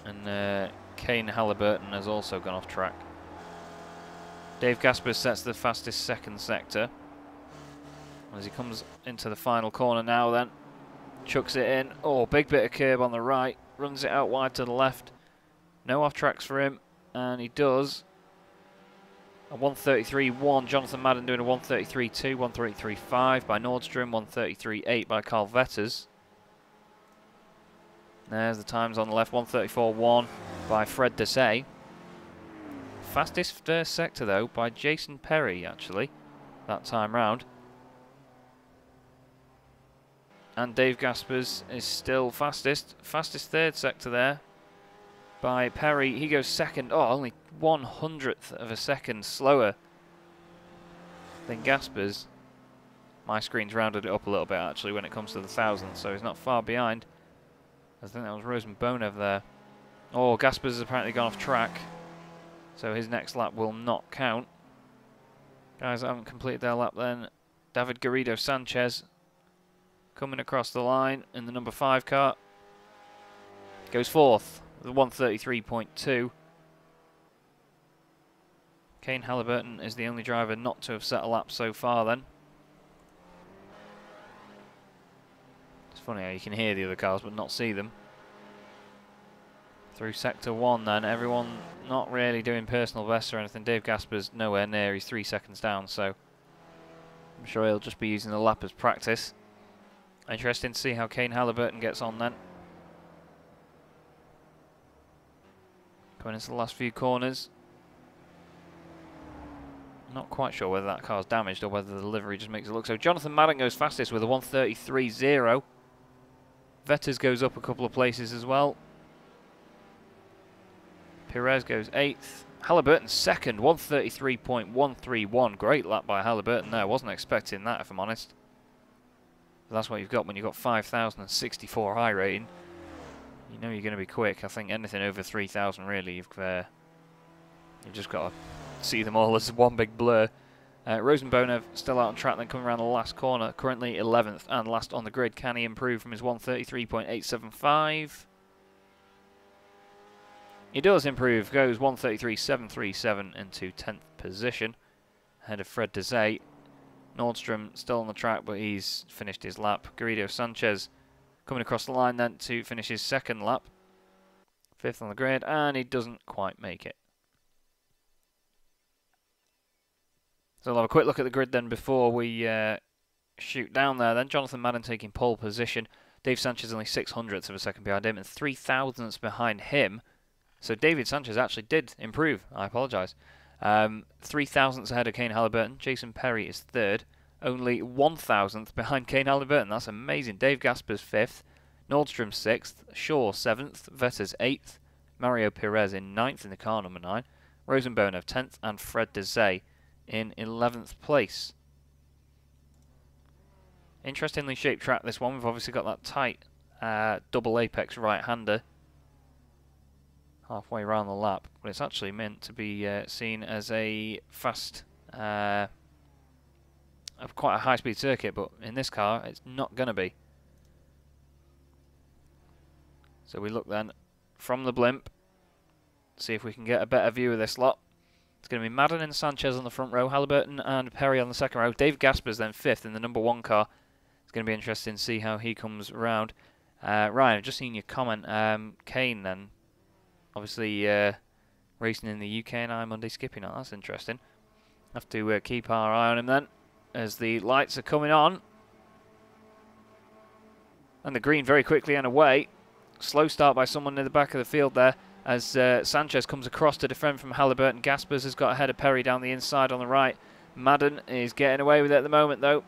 And Kane Halliburton has also gone off track. Dave Gaspers sets the fastest second sector. As he comes into the final corner now then. Chucks it in. Oh, big bit of curb on the right. Runs it out wide to the left. No off tracks for him. And he does a 133.1. Jonathan Madden doing a 133.2, 133.5 by Nordstrom, 133.8 by Carl Vetters. There's the times on the left. 134.1 by Fred Desay. Fastest first sector though by Jason Perry actually that time round. And Dave Gaspers is still fastest. Fastest third sector there by Perry. He goes second. Oh, only 1/100th of a second slower than Gaspers. My screen's rounded it up a little bit actually when it comes to the thousands, so he's not far behind. I think that was Rosen Bonev there. Oh, Gaspers has apparently gone off track, so his next lap will not count. Guys that haven't completed their lap then. David Garrido Sanchez coming across the line in the number 5 car. Goes fourth with a 133.2. Kane Halliburton is the only driver not to have set a lap so far then. It's funny how you can hear the other cars but not see them. Through sector 1 then, everyone not really doing personal bests or anything. Dave Gaspers nowhere near, he's 3 seconds down, so I'm sure he'll just be using the lap as practice. Interesting to see how Kane Halliburton gets on then. Going into the last few corners. Not quite sure whether that car's damaged or whether the livery just makes it look so. Jonathan Madden goes fastest with a 133.0. Vetters goes up a couple of places as well. Perez goes 8th. Halliburton second, 133.131. Great lap by Halliburton there. Wasn't expecting that, if I'm honest. But that's what you've got when you've got 5,064 high rating. You know you're going to be quick. I think anything over 3,000 really, you've just got to see them all as one big blur. Rosen Bonev still out on track, then coming around the last corner. Currently 11th and last on the grid. Can he improve from his 133.875? He does improve. Goes 133.737 into 10th position. Ahead of Fred Desay. Nordstrom still on the track, but he's finished his lap. Garrido Sanchez coming across the line then to finish his second lap. 5th on the grid, and he doesn't quite make it. So I'll have a quick look at the grid then before we shoot down there. Then Jonathan Madden taking pole position. Dave Sanchez only 600ths of a second behind him and 3,000ths behind him. So David Sanchez actually did improve. I apologise. 3,000ths ahead of Kane Halliburton. Jason Perry is third. Only 1,000th behind Kane Halliburton. That's amazing. Dave Gasper's 5th. Nordstrom 6th. Shaw 7th. Vetter's 8th. Mario Perez in 9th in the car number 9. Rosenbonev 10th. And Fred Dezay in 11th place. Interestingly shaped track, this one. We've obviously got that tight double apex right-hander halfway around the lap, but it's actually meant to be seen as a fast, quite a high-speed circuit, but in this car it's not going to be. So we look then from the blimp, see if we can get a better view of this lot. It's going to be Madden and Sanchez on the front row, Halliburton and Perry on the second row. Dave Gasper's then 5th in the number 1 car. It's going to be interesting to see how he comes around. Ryan, I've just seen your comment. Kane then, obviously racing in the UK and I Monday skipping on. That's interesting. Have to keep our eye on him then as the lights are coming on. And the green very quickly and away. Slow start by someone in the back of the field there as Sanchez comes across to defend from Halliburton. Gaspers has got ahead of Perry down the inside on the right. Madden is getting away with it at the moment though.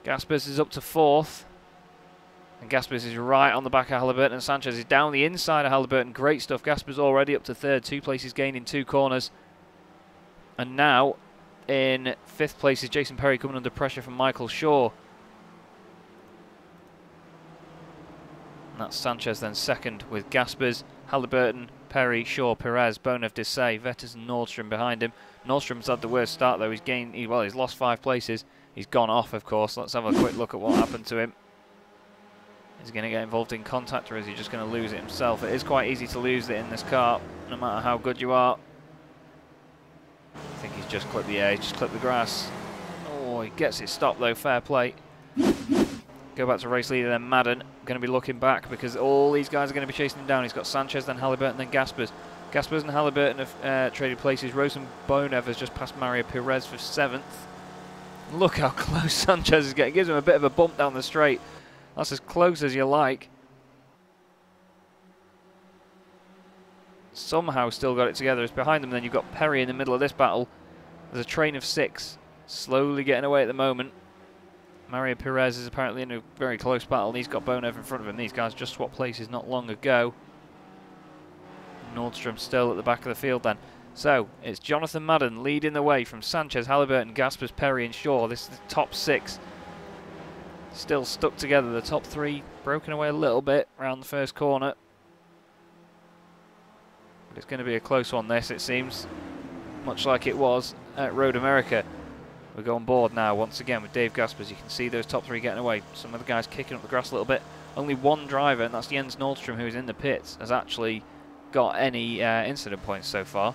Gaspers is up to 4th. And Gaspers is right on the back of Halliburton, and Sanchez is down the inside of Halliburton. Great stuff. Gaspers already up to 3rd. 2 places gained in 2 corners. And now in 5th place is Jason Perry coming under pressure from Michael Shaw. And that's Sanchez then 2nd with Gaspers, Halliburton, Perry, Shaw, Perez, Bonev, Dessay, Vetters and Nordstrom behind him. Nordstrom's had the worst start though. He's lost 5 places. He's gone off, of course. Let's have a quick look at what happened to him. Is he going to get involved in contact, or is he just going to lose it himself? It is quite easy to lose it in this car, no matter how good you are. I think he's just clipped the air, he's just clipped the grass. Oh, he gets it stopped though, fair play. Go back to race leader then Madden. Going to be looking back because all these guys are going to be chasing him down. He's got Sanchez, then Halliburton, then Gaspers. Gaspers and Halliburton have traded places. Rosenbonev has just passed Mario Perez for 7th. Look how close Sanchez is getting. Gives him a bit of a bump down the straight. That's as close as you like. Somehow still got it together. It's behind them. Then you've got Perry in the middle of this battle. There's a train of 6 slowly getting away at the moment. Mario Perez is apparently in a very close battle. And he's got Bonev in front of him. These guys just swapped places not long ago. Nordstrom still at the back of the field then. So it's Jonathan Madden leading the way from Sanchez, Halliburton, Gaspers, Perry and Shaw. This is the top 6. Still stuck together. The top 3 broken away a little bit around the first corner. But it's going to be a close one, this, it seems. Much like it was at Road America. We go on board now once again with Dave Gaspers. You can see those top 3 getting away. Some of the guys kicking up the grass a little bit. Only one driver, and that's Jens Nordstrom, who is in the pits, has actually got any incident points so far.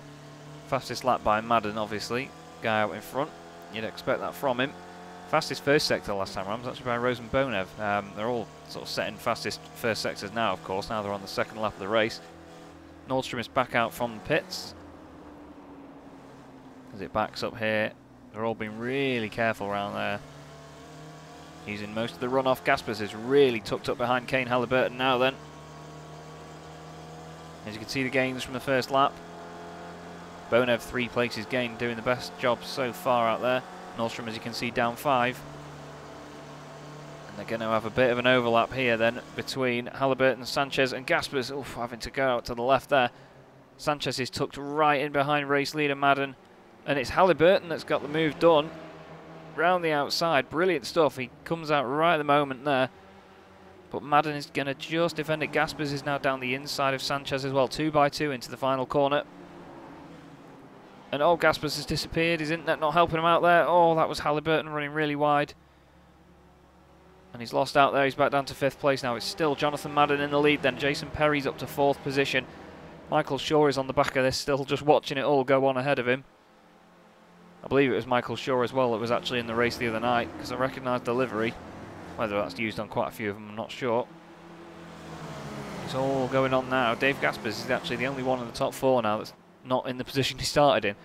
Fastest lap by Madden, obviously. Guy out in front. You'd expect that from him. Fastest first sector last time around was actually by Rosenbonev. They're all sort of setting fastest first sectors now, of course. Now they're on the 2nd lap of the race. Nordstrom is back out from the pits. As it backs up here. They're all being really careful around there. Using most of the runoff. Gaspers is really tucked up behind Kane Halliburton now then. As you can see the gains from the first lap. Bonev 3 places gained, doing the best job so far out there. Nordstrom, as you can see, down 5. And they're going to have a bit of an overlap here then between Halliburton, Sanchez and Gaspers. Oof, having to go out to the left there. Sanchez is tucked right in behind race leader Madden. And it's Halliburton that's got the move done. Round the outside, brilliant stuff. He comes out right at the moment there. But Madden is going to just defend it. Gaspers is now down the inside of Sanchez as well. 2 by 2 into the final corner. And oh, Gaspers has disappeared. His internet not helping him out there. Oh, that was Halliburton running really wide. And he's lost out there. He's back down to 5th place now. It's still Jonathan Madden in the lead then. Jason Perry's up to 4th position. Michael Shaw is on the back of this, still just watching it all go on ahead of him. I believe it was Michael Shaw as well that was actually in the race the other night, because I recognised the livery. Whether that's used on quite a few of them, I'm not sure. It's all going on now. Dave Gaspers is actually the only one in the top 4 now that's not in the position he started in.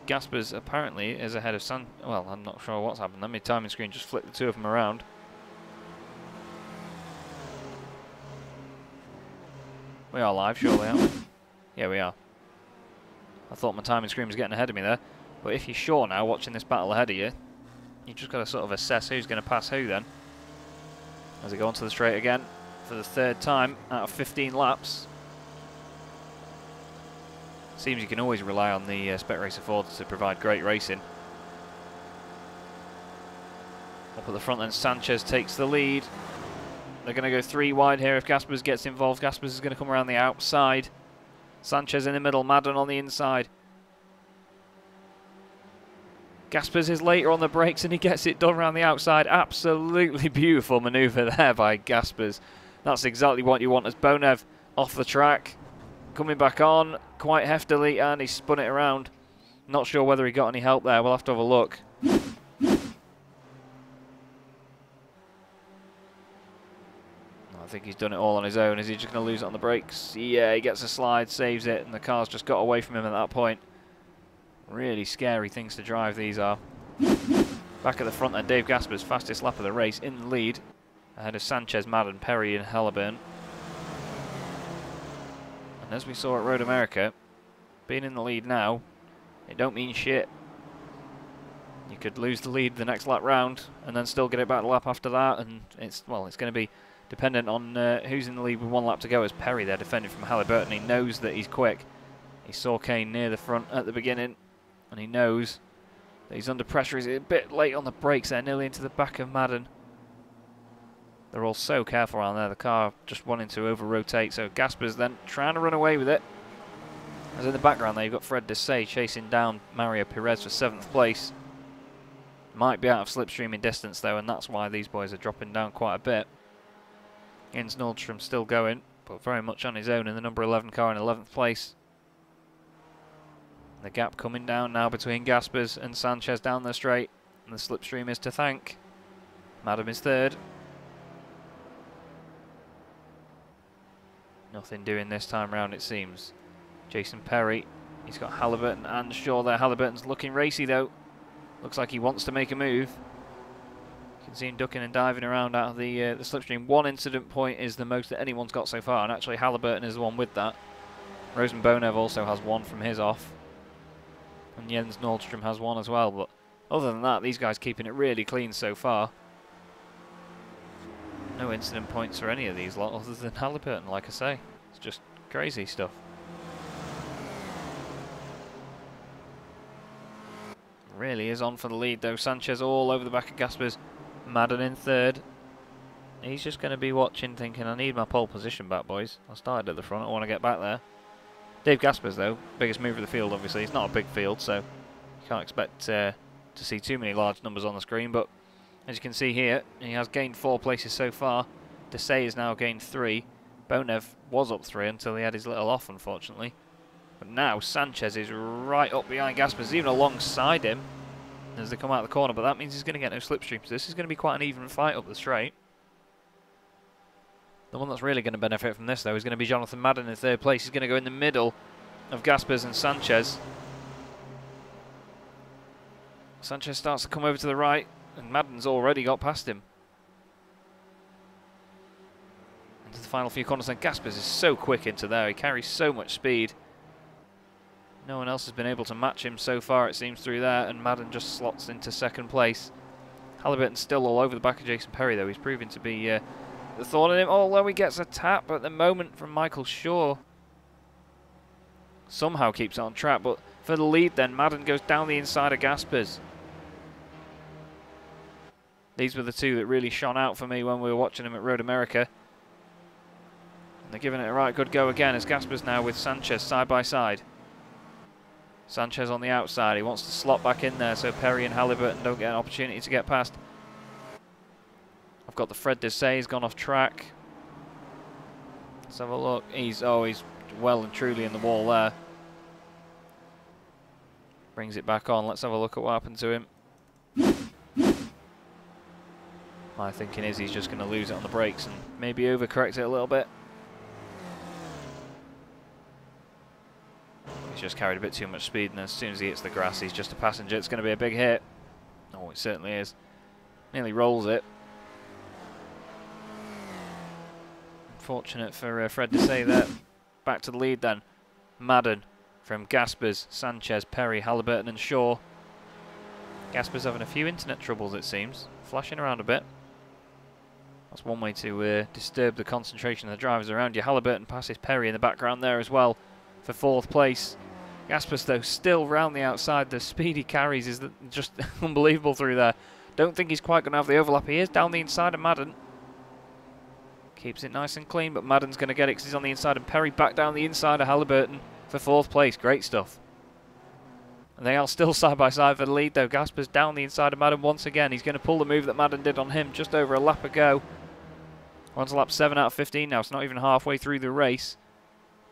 Gaspers apparently is ahead of Well, I'm not sure what's happened. My timing screen just flipped the two of them around. We are live, surely, aren't we? Yeah, we are. I thought my timing screen was getting ahead of me there. But if you're sure now, watching this battle ahead of you, you've just got to sort of assess who's going to pass who then. As they go onto the straight again for the third time out of 15 laps. Seems you can always rely on the Spec Racer Fords to provide great racing. Up at the front then, Sanchez takes the lead. They're going to go 3 wide here if Gaspers gets involved. Gaspers is going to come around the outside. Sanchez in the middle, Madden on the inside. Gaspers is later on the brakes and he gets it done around the outside. Absolutely beautiful manoeuvre there by Gaspers. That's exactly what you want as Bonev off the track. Coming back on quite heftily and he spun it around. Not sure whether he got any help there. We'll have to have a look. I think he's done it all on his own. Is he just going to lose it on the brakes? Yeah, he gets a slide, saves it, and the car's just got away from him at that point. Really scary things to drive, these are. Back at the front then, Dave Gaspers, fastest lap of the race, in the lead. Ahead of Sanchez, Madden, Perry and Halliburton. And as we saw at Road America, being in the lead now, it don't mean shit. You could lose the lead the next lap round, and then still get it back the lap after that, and it's, well, it's going to be dependent on who's in the lead with 1 lap to go. As Perry there defending from Halliburton. He knows that he's quick. He saw Kane near the front at the beginning, and he knows that he's under pressure. He's a bit late on the brakes there, nearly into the back of Madden. They're all so careful around there. The car just wanting to over-rotate, so Gaspers then trying to run away with it. As in the background there, you've got Fred Desay chasing down Mario Perez for 7th place. Might be out of slipstream in distance though, and that's why these boys are dropping down quite a bit. Jens Nordstrom still going, but very much on his own in the number 11 car in 11th place. The gap coming down now between Gaspers and Sanchez down the straight, and the slipstream is to thank. Madam is 3rd. Nothing doing this time round, it seems. Jason Perry, he's got Halliburton and Shaw there. Halliburton's looking racy though. Looks like he wants to make a move. You can see him ducking and diving around out of the slipstream. 1 incident point is the most that anyone's got so far, and actually Halliburton is the one with that. Rosenbonev also has 1 from his off. And Jens Nordstrom has 1 as well, but other than that, these guys keeping it really clean so far. No incident points for any of these lot other than Halliburton, like I say. It's just crazy stuff. Really is on for the lead though. Sanchez all over the back of Gaspers. Madden in 3rd. He's just going to be watching, thinking, I need my pole position back, boys. I started at the front, I want to get back there. Dave Gaspers, though, biggest mover of the field, obviously. It's not a big field, so you can't expect to see too many large numbers on the screen. But as you can see here, he has gained 4 places so far. Desay has now gained 3. Bonev was up 3 until he had his little off, unfortunately. But now Sanchez is right up behind Gaspers, even alongside him as they come out of the corner. But that means he's going to get no slipstream. So this is going to be quite an even fight up the straight. The one that's really going to benefit from this, though, is going to be Jonathan Madden in 3rd place. He's going to go in the middle of Gaspers and Sanchez. Sanchez starts to come over to the right, and Madden's already got past him. Into the final few corners, and Gaspers is so quick into there. He carries so much speed. No one else has been able to match him so far, it seems, through there, and Madden just slots into 2nd place. Halliburton's still all over the back of Jason Perry, though. He's proving to be the thorn in him, although he gets a tap at the moment from Michael Shaw. Somehow keeps it on track, but for the lead then, Madden goes down the inside of Gaspers. These were the 2 that really shone out for me when we were watching him at Road America. And they're giving it a right good go again as Gaspers now with Sanchez side by side. Sanchez on the outside, he wants to slot back in there so Perry and Halliburton don't get an opportunity to get past. I've got the Fred Desay, he's gone off track. Let's have a look. He's well and truly in the wall there. Brings it back on. Let's have a look at what happened to him. My thinking is he's just going to lose it on the brakes and maybe overcorrect it a little bit. He's just carried a bit too much speed, and as soon as he hits the grass, he's just a passenger. It's going to be a big hit. Oh, it certainly is. Nearly rolls it. Unfortunate for Fred to say that. Back to the lead then. Madden from Gaspers, Sanchez, Perry, Halliburton and Shaw. Gaspers having a few internet troubles, it seems. Flashing around a bit. That's one way to disturb the concentration of the drivers around you. Halliburton passes Perry in the background there as well for 4th place. Gaspers, though, still round the outside. The speed he carries is just unbelievable through there. Don't think he's quite going to have the overlap. He is down the inside of Madden. Keeps it nice and clean, but Madden's going to get it because he's on the inside. And Perry back down the inside of Halliburton for 4th place. Great stuff. And they are still side by side for the lead, though. Gaspers down the inside of Madden once again. He's going to pull the move that Madden did on him just over a lap ago. We're on to lap 7 out of 15 now. It's not even halfway through the race.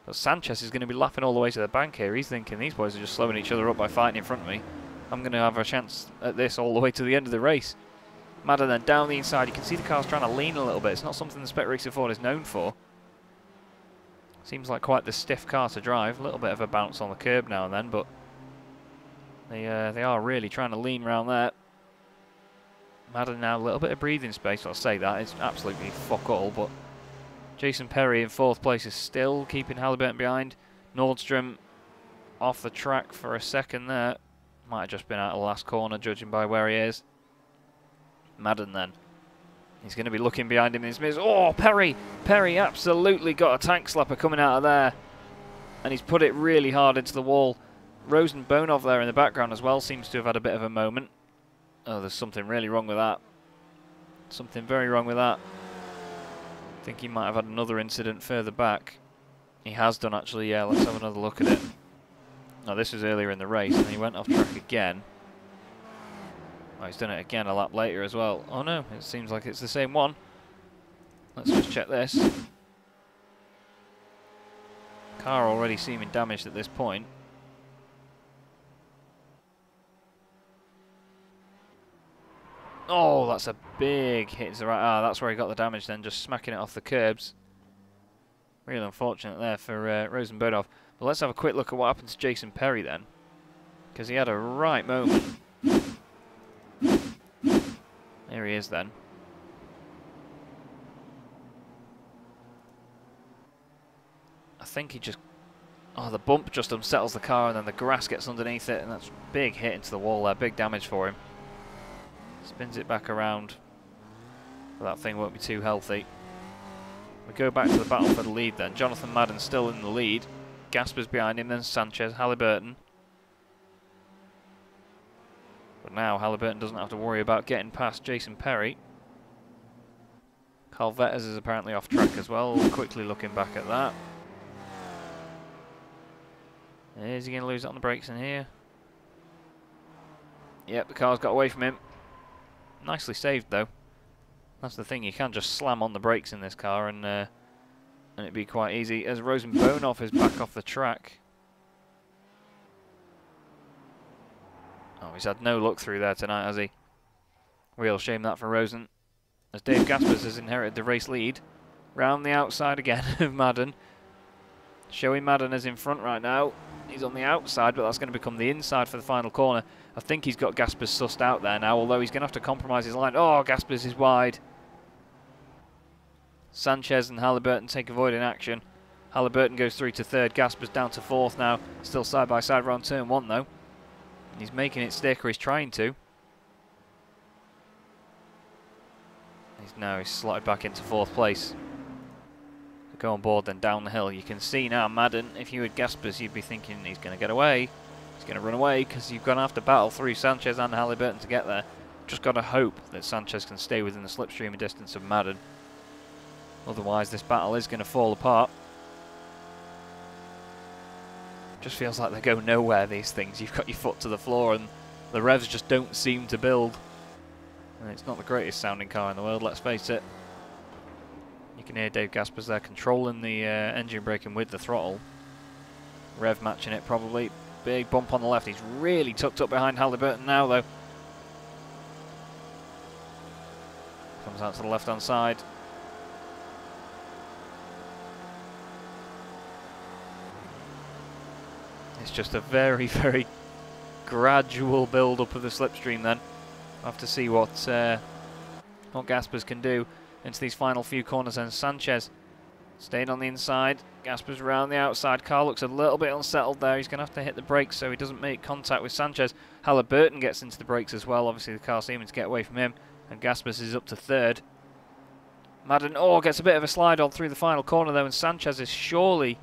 But Sanchez is going to be lapping all the way to the bank here. He's thinking these boys are just slowing each other up by fighting in front of me. I'm going to have a chance at this all the way to the end of the race. Madden then down the inside. You can see the car's trying to lean a little bit. It's not something the Spec Racer Ford is known for. Seems like quite the stiff car to drive. A little bit of a bounce on the curb now and then, but they are really trying to lean around there. Madden now a little bit of breathing space. I'll say that. It's absolutely fuck all, but Jason Perry in 4th place is still keeping Halliburton behind. Nordstrom off the track for a second there. Might have just been out of the last corner, judging by where he is. Madden then. He's going to be looking behind him in his mirrors. Oh, Perry! Perry absolutely got a tank slapper coming out of there. And he's put it really hard into the wall. Rosenbonov there in the background as well seems to have had a bit of a moment. Oh, there's something really wrong with that. Something very wrong with that. I think he might have had another incident further back. He has done actually, yeah. Let's have another look at it. No, this was earlier in the race and he went off track again. Oh, he's done it again a lap later as well. Oh no, it seems like it's the same one. Let's just check this. Car already seeming damaged at this point. Oh, that's a big hit to the right. Ah, that's where he got the damage then, just smacking it off the curbs. Really unfortunate there for Rosenbonov. But let's have a quick look at what happened to Jason Perry then. Because he had a right moment. There he is then. I think he just... Oh, the bump just unsettles the car and then the grass gets underneath it. And that's a big hit into the wall there. Big damage for him. Spins it back around. But that thing won't be too healthy. We go back to the battle for the lead then. Jonathan Madden still in the lead. Gaspers behind him, then Sanchez, Halliburton. But now Halliburton doesn't have to worry about getting past Jason Perry. Carl Vetters is apparently off track as well. Quickly looking back at that. Is he going to lose it on the brakes in here? Yep, the car's got away from him. Nicely saved though. That's the thing, you can just slam on the brakes in this car and it'd be quite easy. As Rosenbonov is back off the track. Oh, he's had no luck through there tonight, has he? Real shame that for Rosen. As Dave Gaspers has inherited the race lead. Round the outside again of Madden. Joey Madden is in front right now. He's on the outside, but that's going to become the inside for the final corner. I think he's got Gaspers sussed out there now, although he's going to have to compromise his line. Oh, Gaspers is wide. Sanchez and Halliburton take avoiding action. Halliburton goes through to 3rd. Gaspers down to 4th now. Still side by side around turn 1 though. He's making it stick, or he's trying to. He's slotted back into 4th place. Go on board then down the hill. You can see now Madden, if you had Gaspers, you'd be thinking he's going to get away. He's going to run away because you're going to have to battle through Sanchez and Halliburton to get there. Just got to hope that Sanchez can stay within the slipstream distance of Madden. Otherwise this battle is going to fall apart. Just feels like they go nowhere, these things. You've got your foot to the floor and the revs just don't seem to build. And it's not the greatest sounding car in the world, let's face it. You can hear Dave Gaspers there controlling the engine braking with the throttle. Rev matching it probably. Big bump on the left. He's really tucked up behind Halliburton now though. Comes out to the left hand side. This it's just a very, very gradual build-up of the slipstream then. We'll have to see what Gaspers can do into these final few corners. And Sanchez staying on the inside, Gaspers around the outside. Car looks a little bit unsettled there. He's going to have to hit the brakes so he doesn't make contact with Sanchez. Halliburton gets into the brakes as well. Obviously the car seeming to get away from him, and Gaspers is up to third. Madden, gets a bit of a slide on through the final corner though, and Sanchez is surely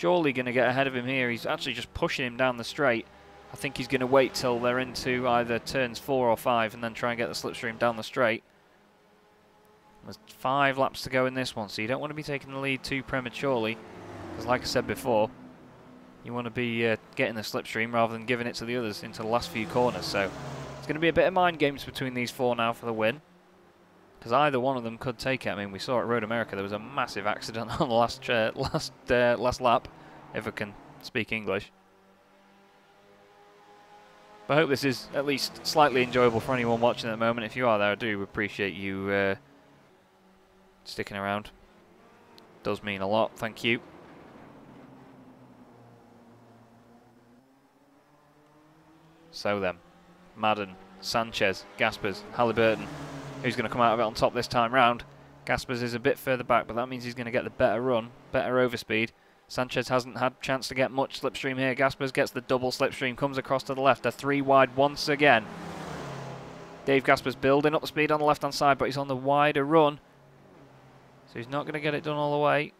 going to get ahead of him here. He's actually just pushing him down the straight. I think he's going to wait till they're into either turns 4 or 5 and then try and get the slipstream down the straight. There's 5 laps to go in this one, so you don't want to be taking the lead too prematurely, because like I said before, you want to be getting the slipstream rather than giving it to the others into the last few corners. So it's going to be a bit of mind games between these 4 now for the win, because either one of them could take it. I mean, we saw at Road America there was a massive accident on the last lap, if I can speak English. But I hope this is at least slightly enjoyable for anyone watching at the moment. If you are there, I do appreciate you sticking around. Does mean a lot, thank you. So then, Madden, Sanchez, Gaspers, Halliburton. Who's going to come out of it on top this time round? Gaspers is a bit further back, but that means he's going to get the better run, better overspeed. Sanchez hasn't had a chance to get much slipstream here. Gaspers gets the double slipstream, comes across to the left. A 3 wide once again. Dave Gaspers building up the speed on the left-hand side, but he's on the wider run. So he's not going to get it done all the way.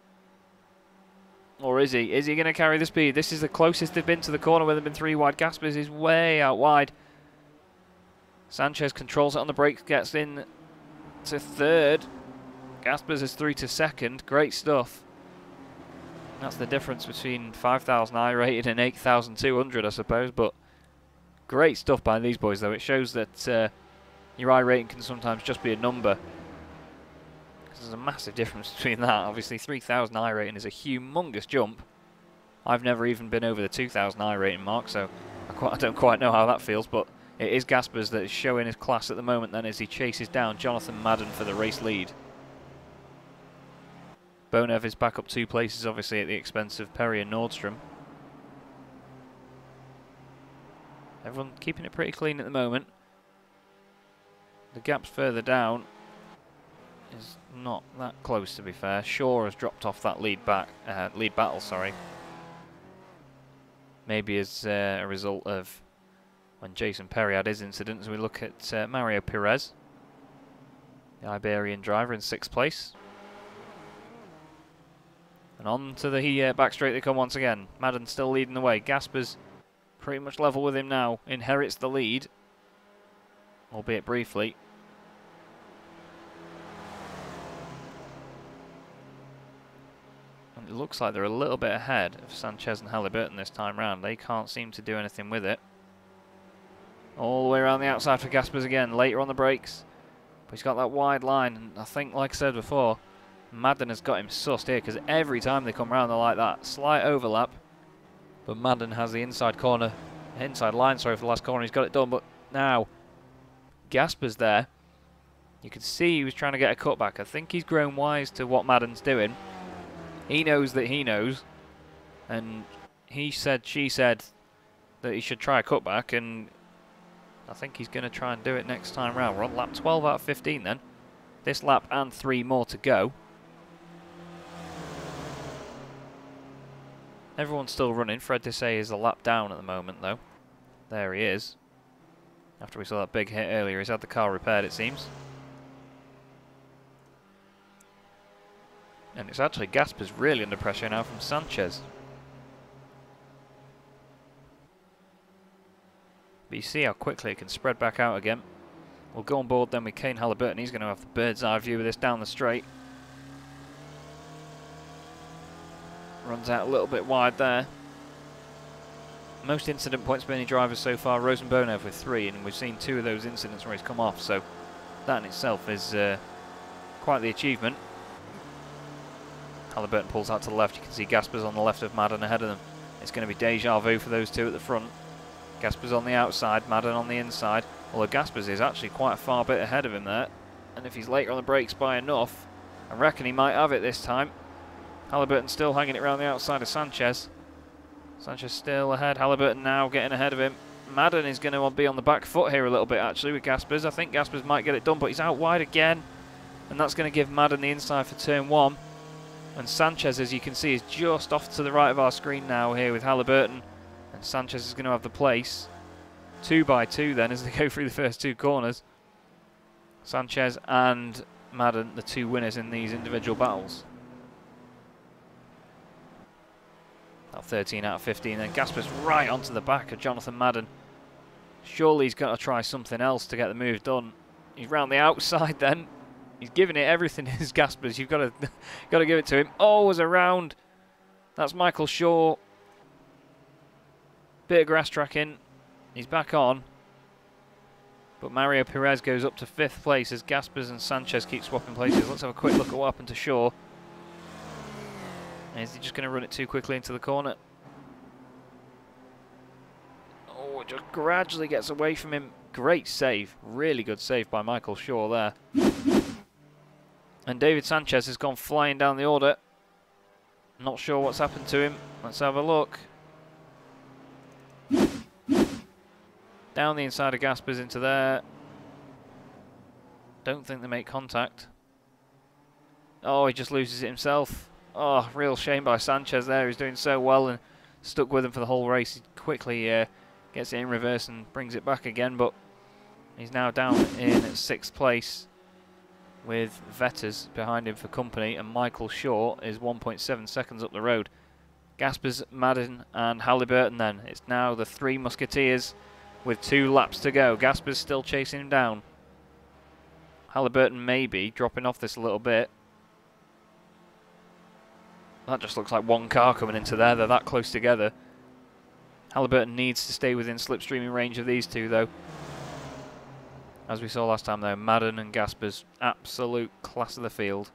Or is he? Is he going to carry the speed? This is the closest they've been to the corner where they've been 3 wide. Gaspers is way out wide. Sanchez controls it on the brakes, gets in to third. Gaspers is through to second. Great stuff. That's the difference between 5,000 I rated and 8,200, I suppose. But great stuff by these boys, though. It shows that your I rating can sometimes just be a number. There's a massive difference between that. Obviously, 3,000 I rating is a humongous jump. I've never even been over the 2,000 I rating mark, so I don't quite know how that feels. But it is Gaspers that is showing his class at the moment then as he chases down Jonathan Madden for the race lead. Bonev is back up 2 places, obviously, at the expense of Perry and Nordstrom. Everyone keeping it pretty clean at the moment. The gap's further down is not that close, to be fair. Shaw has dropped off that lead battle, sorry. Maybe as a result of when Jason Perry had his incident. As we look at Mario Perez, the Iberian driver, in 6th place. And on to the back straight they come once again. Madden still leading the way. Gaspers pretty much level with him now. Inherits the lead, albeit briefly. And it looks like they're a little bit ahead of Sanchez and Halliburton this time round. They can't seem to do anything with it. All the way around the outside for Gaspers again. Later on the brakes. But he's got that wide line. And I think, like I said before, Madden has got him sussed here, because every time they come around they're like that. Slight overlap, but Madden has the inside line, sorry, for the last corner. He's got it done, but now Gaspers there. You could see he was trying to get a cutback. I think he's grown wise to what Madden's doing. He knows that he knows, and she said that he should try a cutback, and I think he's going to try and do it next time round. We're on lap 12 out of 15 then. This lap and 3 more to go. Everyone's still running. Fred Dessay is a lap down at the moment, though. There he is. After we saw that big hit earlier, he's had the car repaired, it seems. And it's actually Gaspers really under pressure now from Sanchez. But you see how quickly it can spread back out again. We'll go on board then with Kane Halliburton. He's going to have the bird's eye view of this down the straight. Runs out a little bit wide there. Most incident points by any drivers so far, Rosenbonev with 3, and we've seen 2 of those incidents where he's come off, so that in itself is quite the achievement. Halliburton pulls out to the left. You can see Gaspers on the left of Madden ahead of them. It's going to be deja vu for those 2 at the front. Gaspers on the outside, Madden on the inside. Although Gaspers is actually quite a far bit ahead of him there. And if he's later on the brakes by enough, I reckon he might have it this time. Halliburton still hanging it around the outside of Sanchez. Sanchez still ahead. Halliburton now getting ahead of him. Madden is going to be on the back foot here a little bit, actually, with Gaspers. I think Gaspers might get it done, but he's out wide again. And that's going to give Madden the inside for turn 1. And Sanchez, as you can see, is just off to the right of our screen now here with Halliburton. And Sanchez is going to have the place. 2 by 2 then as they go through the first 2 corners. Sanchez and Madden, the 2 winners in these individual battles. Now 13 out of 15. Then Gaspers right onto the back of Jonathan Madden. Surely he's got to try something else to get the move done. He's round the outside then. He's giving it everything as Gaspers. You've got to give it to him. Oh, was around. That's Michael Shaw. Bit of grass tracking. He's back on. But Mario Perez goes up to 5th place as Gaspers and Sanchez keep swapping places. Let's have a quick look at what happened to Shaw. Is he just going to run it too quickly into the corner? Oh, it just gradually gets away from him. Great save. Really good save by Michael Shaw there. And David Sanchez has gone flying down the order. Not sure what's happened to him. Let's have a look. Down the inside of Gaspers into there. Don't think they make contact. Oh, he just loses it himself. Oh, real shame by Sanchez there. He's doing so well and stuck with him for the whole race. He quickly gets it in reverse and brings it back again, but he's now down in 6th place with Vetters behind him for company, and Michael Shaw is 1.7 seconds up the road. Gaspers, Madden and Halliburton then. It's now the 3 Musketeers with 2 laps to go. Gaspers still chasing him down. Halliburton maybe dropping off this a little bit. That just looks like one car coming into there. They're that close together. Halliburton needs to stay within slipstreaming range of these 2 though. As we saw last time though, Madden and Gaspers, absolute class of the field.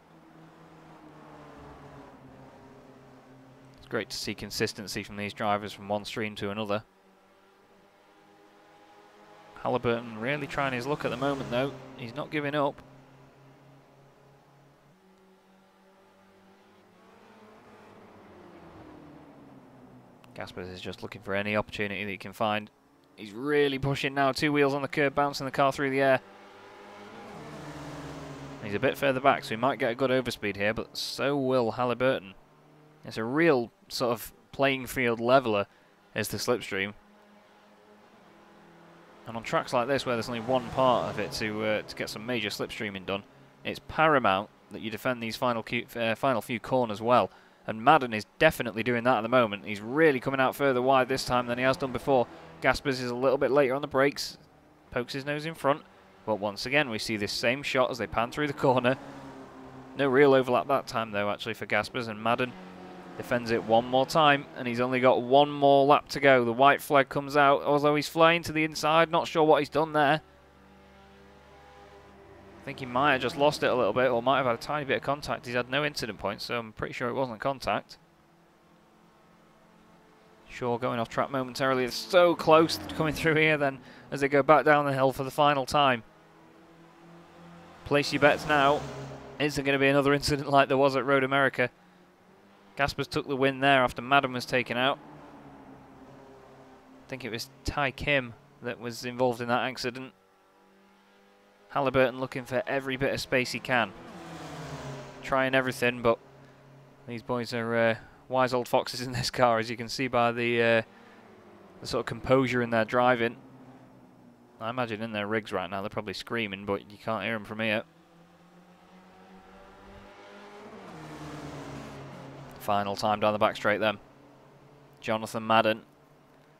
It's great to see consistency from these drivers from one stream to another. Halliburton really trying his luck at the moment though. He's not giving up. Gaspers is just looking for any opportunity that he can find. He's really pushing now. 2 wheels on the curb, bouncing the car through the air. He's a bit further back, so he might get a good overspeed here, but so will Halliburton. It's a real sort of playing field leveler is the slipstream. And on tracks like this, where there's only one part of it to get some major slipstreaming done, it's paramount that you defend these final few corners well. And Madden is definitely doing that at the moment. He's really coming out further wide this time than he has done before. Gaspers is a little bit later on the brakes. Pokes his nose in front. But once again, we see this same shot as they pan through the corner. No real overlap that time, though, actually, for Gaspers. And Madden defends it one more time. And he's only got 1 more lap to go. The white flag comes out, although he's flying to the inside. Not sure what he's done there. I think he might have just lost it a little bit, or might have had a tiny bit of contact. He's had no incident points, so I'm pretty sure it wasn't contact. Shaw going off track momentarily. It's so close to coming through here then as they go back down the hill for the final time. Place your bets now. Is there going to be another incident like there was at Road America? Gaspers took the win there after Madden was taken out. I think it was Ty Kim that was involved in that accident. Halliburton looking for every bit of space he can. Trying everything, but these boys are wise old foxes in this car, as you can see by the sort of composure in their driving. I imagine in their rigs right now they're probably screaming, but you can't hear them from here. Final time down the back straight then. Jonathan Madden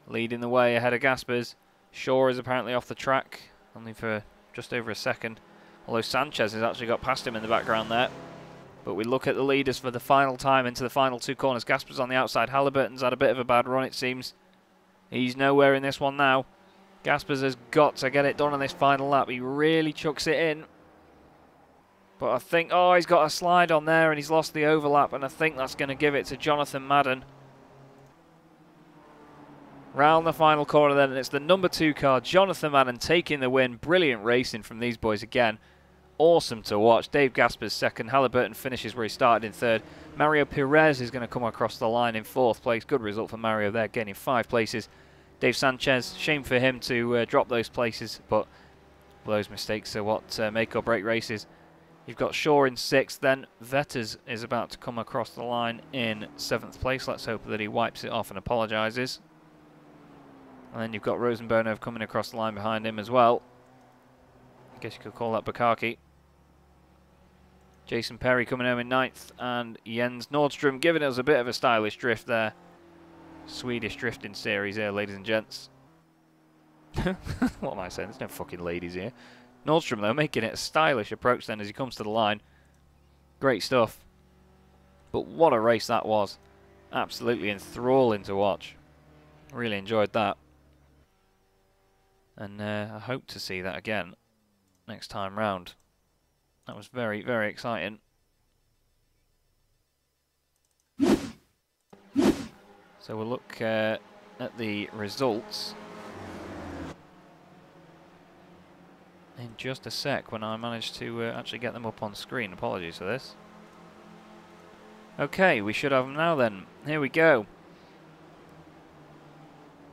leading the way ahead of Gaspers. Shaw is apparently off the track, only for just over a second. Although Sanchez has actually got past him in the background there. But we look at the leaders for the final time into the final 2 corners. Gaspers on the outside. Halliburton's had a bit of a bad run, it seems. He's nowhere in this one now. Gaspers has got to get it done on this final lap. He really chucks it in. But I think, oh, he's got a slide on there and he's lost the overlap. And I think that's going to give it to Jonathan Madden. Round the final corner then, and it's the number 2 car, Jonathan Madden, taking the win. Brilliant racing from these boys again. awesome to watch. Dave Gasper's second. Halliburton finishes where he started in third. Mario Perez is going to come across the line in fourth place. Good result for Mario there, gaining 5 places. Dave Sanchez, shame for him to drop those places, but those mistakes are what make or break races. You've got Shaw in 6th, then Vetters is about to come across the line in 7th place. Let's hope that he wipes it off and apologises. And then you've got Rosenbonov coming across the line behind him as well. I guess you could call that Bukaki. Jason Perry coming home in 9th, and Jens Nordstrom giving us a bit of a stylish drift there. Swedish drifting series here, ladies and gents. What am I saying? There's no fucking ladies here. Nordstrom, though, making it a stylish approach then as he comes to the line. Great stuff. But what a race that was. Absolutely enthralling to watch. Really enjoyed that. And I hope to see that again next time round. That was very, very exciting. So we'll look at the results in just a sec when I manage to actually get them up on screen. Apologies for this. Okay, we should have them now then. Here we go.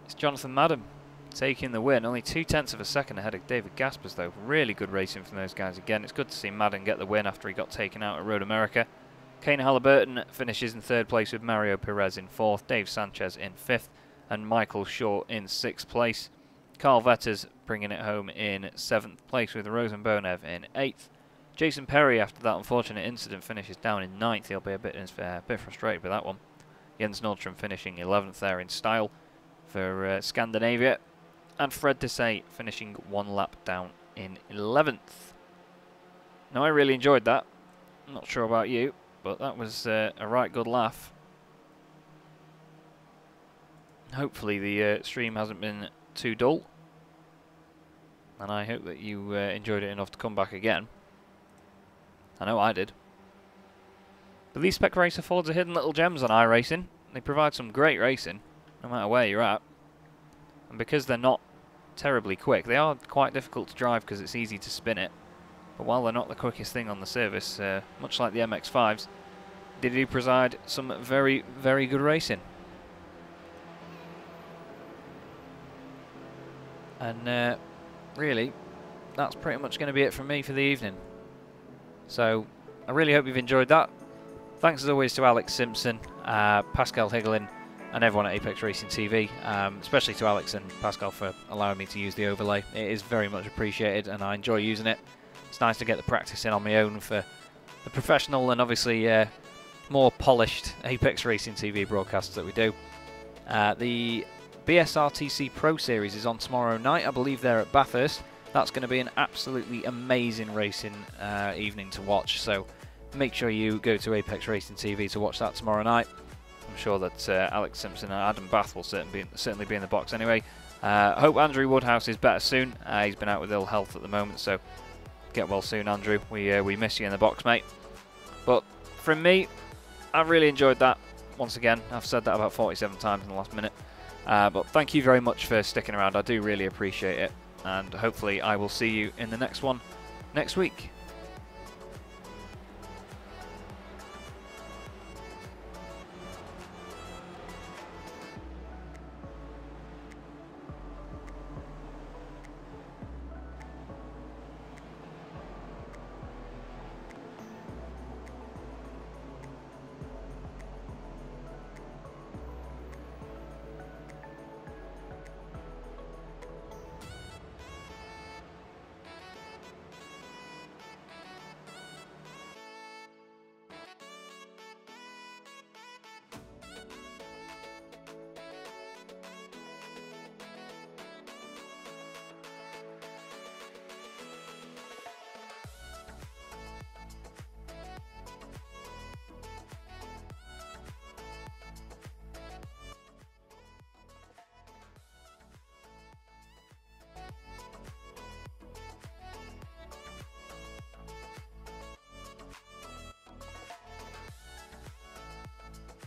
It's Jonathan Madden taking the win. Only 0.2 of a second ahead of David Gaspers though. Really good racing from those guys again. It's good to see Madden get the win after he got taken out at Road America. Kane Halliburton finishes in 3rd place with Mario Perez in 4th, Dave Sanchez in 5th, and Michael Shaw in 6th place. Carl Vetters bringing it home in 7th place with Rosenbonev in 8th. Jason Perry, after that unfortunate incident, finishes down in 9th. He'll be a bit frustrated with that one. Jens Nordstrom finishing 11th there in style for Scandinavia. And Fred Dessay finishing 1 lap down in 11th. Now, I really enjoyed that. I'm not sure about you, but that was a right good laugh. Hopefully the stream hasn't been too dull. And I hope that you enjoyed it enough to come back again. I know I did. But these Spec Racer Fords are hidden little gems on iRacing. They provide some great racing, no matter where you're at. And because they're not terribly quick, they are quite difficult to drive because it's easy to spin it. But while they're not the quickest thing on the service, much like the MX-5s, they do provide some very, very good racing. And really, that's pretty much going to be it from me for the evening. So, I really hope you've enjoyed that. Thanks as always to Alex Simpson, Pascal Higelin, and everyone at Apex Racing TV, especially to Alex and Pascal for allowing me to use the overlay. It is very much appreciated and I enjoy using it. It's nice to get the practice in on my own for the professional and obviously more polished Apex Racing TV broadcasts that we do. The BSRTC Pro Series is on tomorrow night. I believe they're at Bathurst. That's going to be an absolutely amazing racing evening to watch. So make sure you go to Apex Racing TV to watch that tomorrow night. I'm sure that Alex Simpson and Adam Bath will certainly be in the box anyway. I hope Andrew Woodhouse is better soon. He's been out with ill health at the moment, so get well soon, Andrew. We miss you in the box, mate. But from me, I've really enjoyed that. Once again, I've said that about 47 times in the last minute. But thank you very much for sticking around. I do really appreciate it. And hopefully I will see you in the next one next week.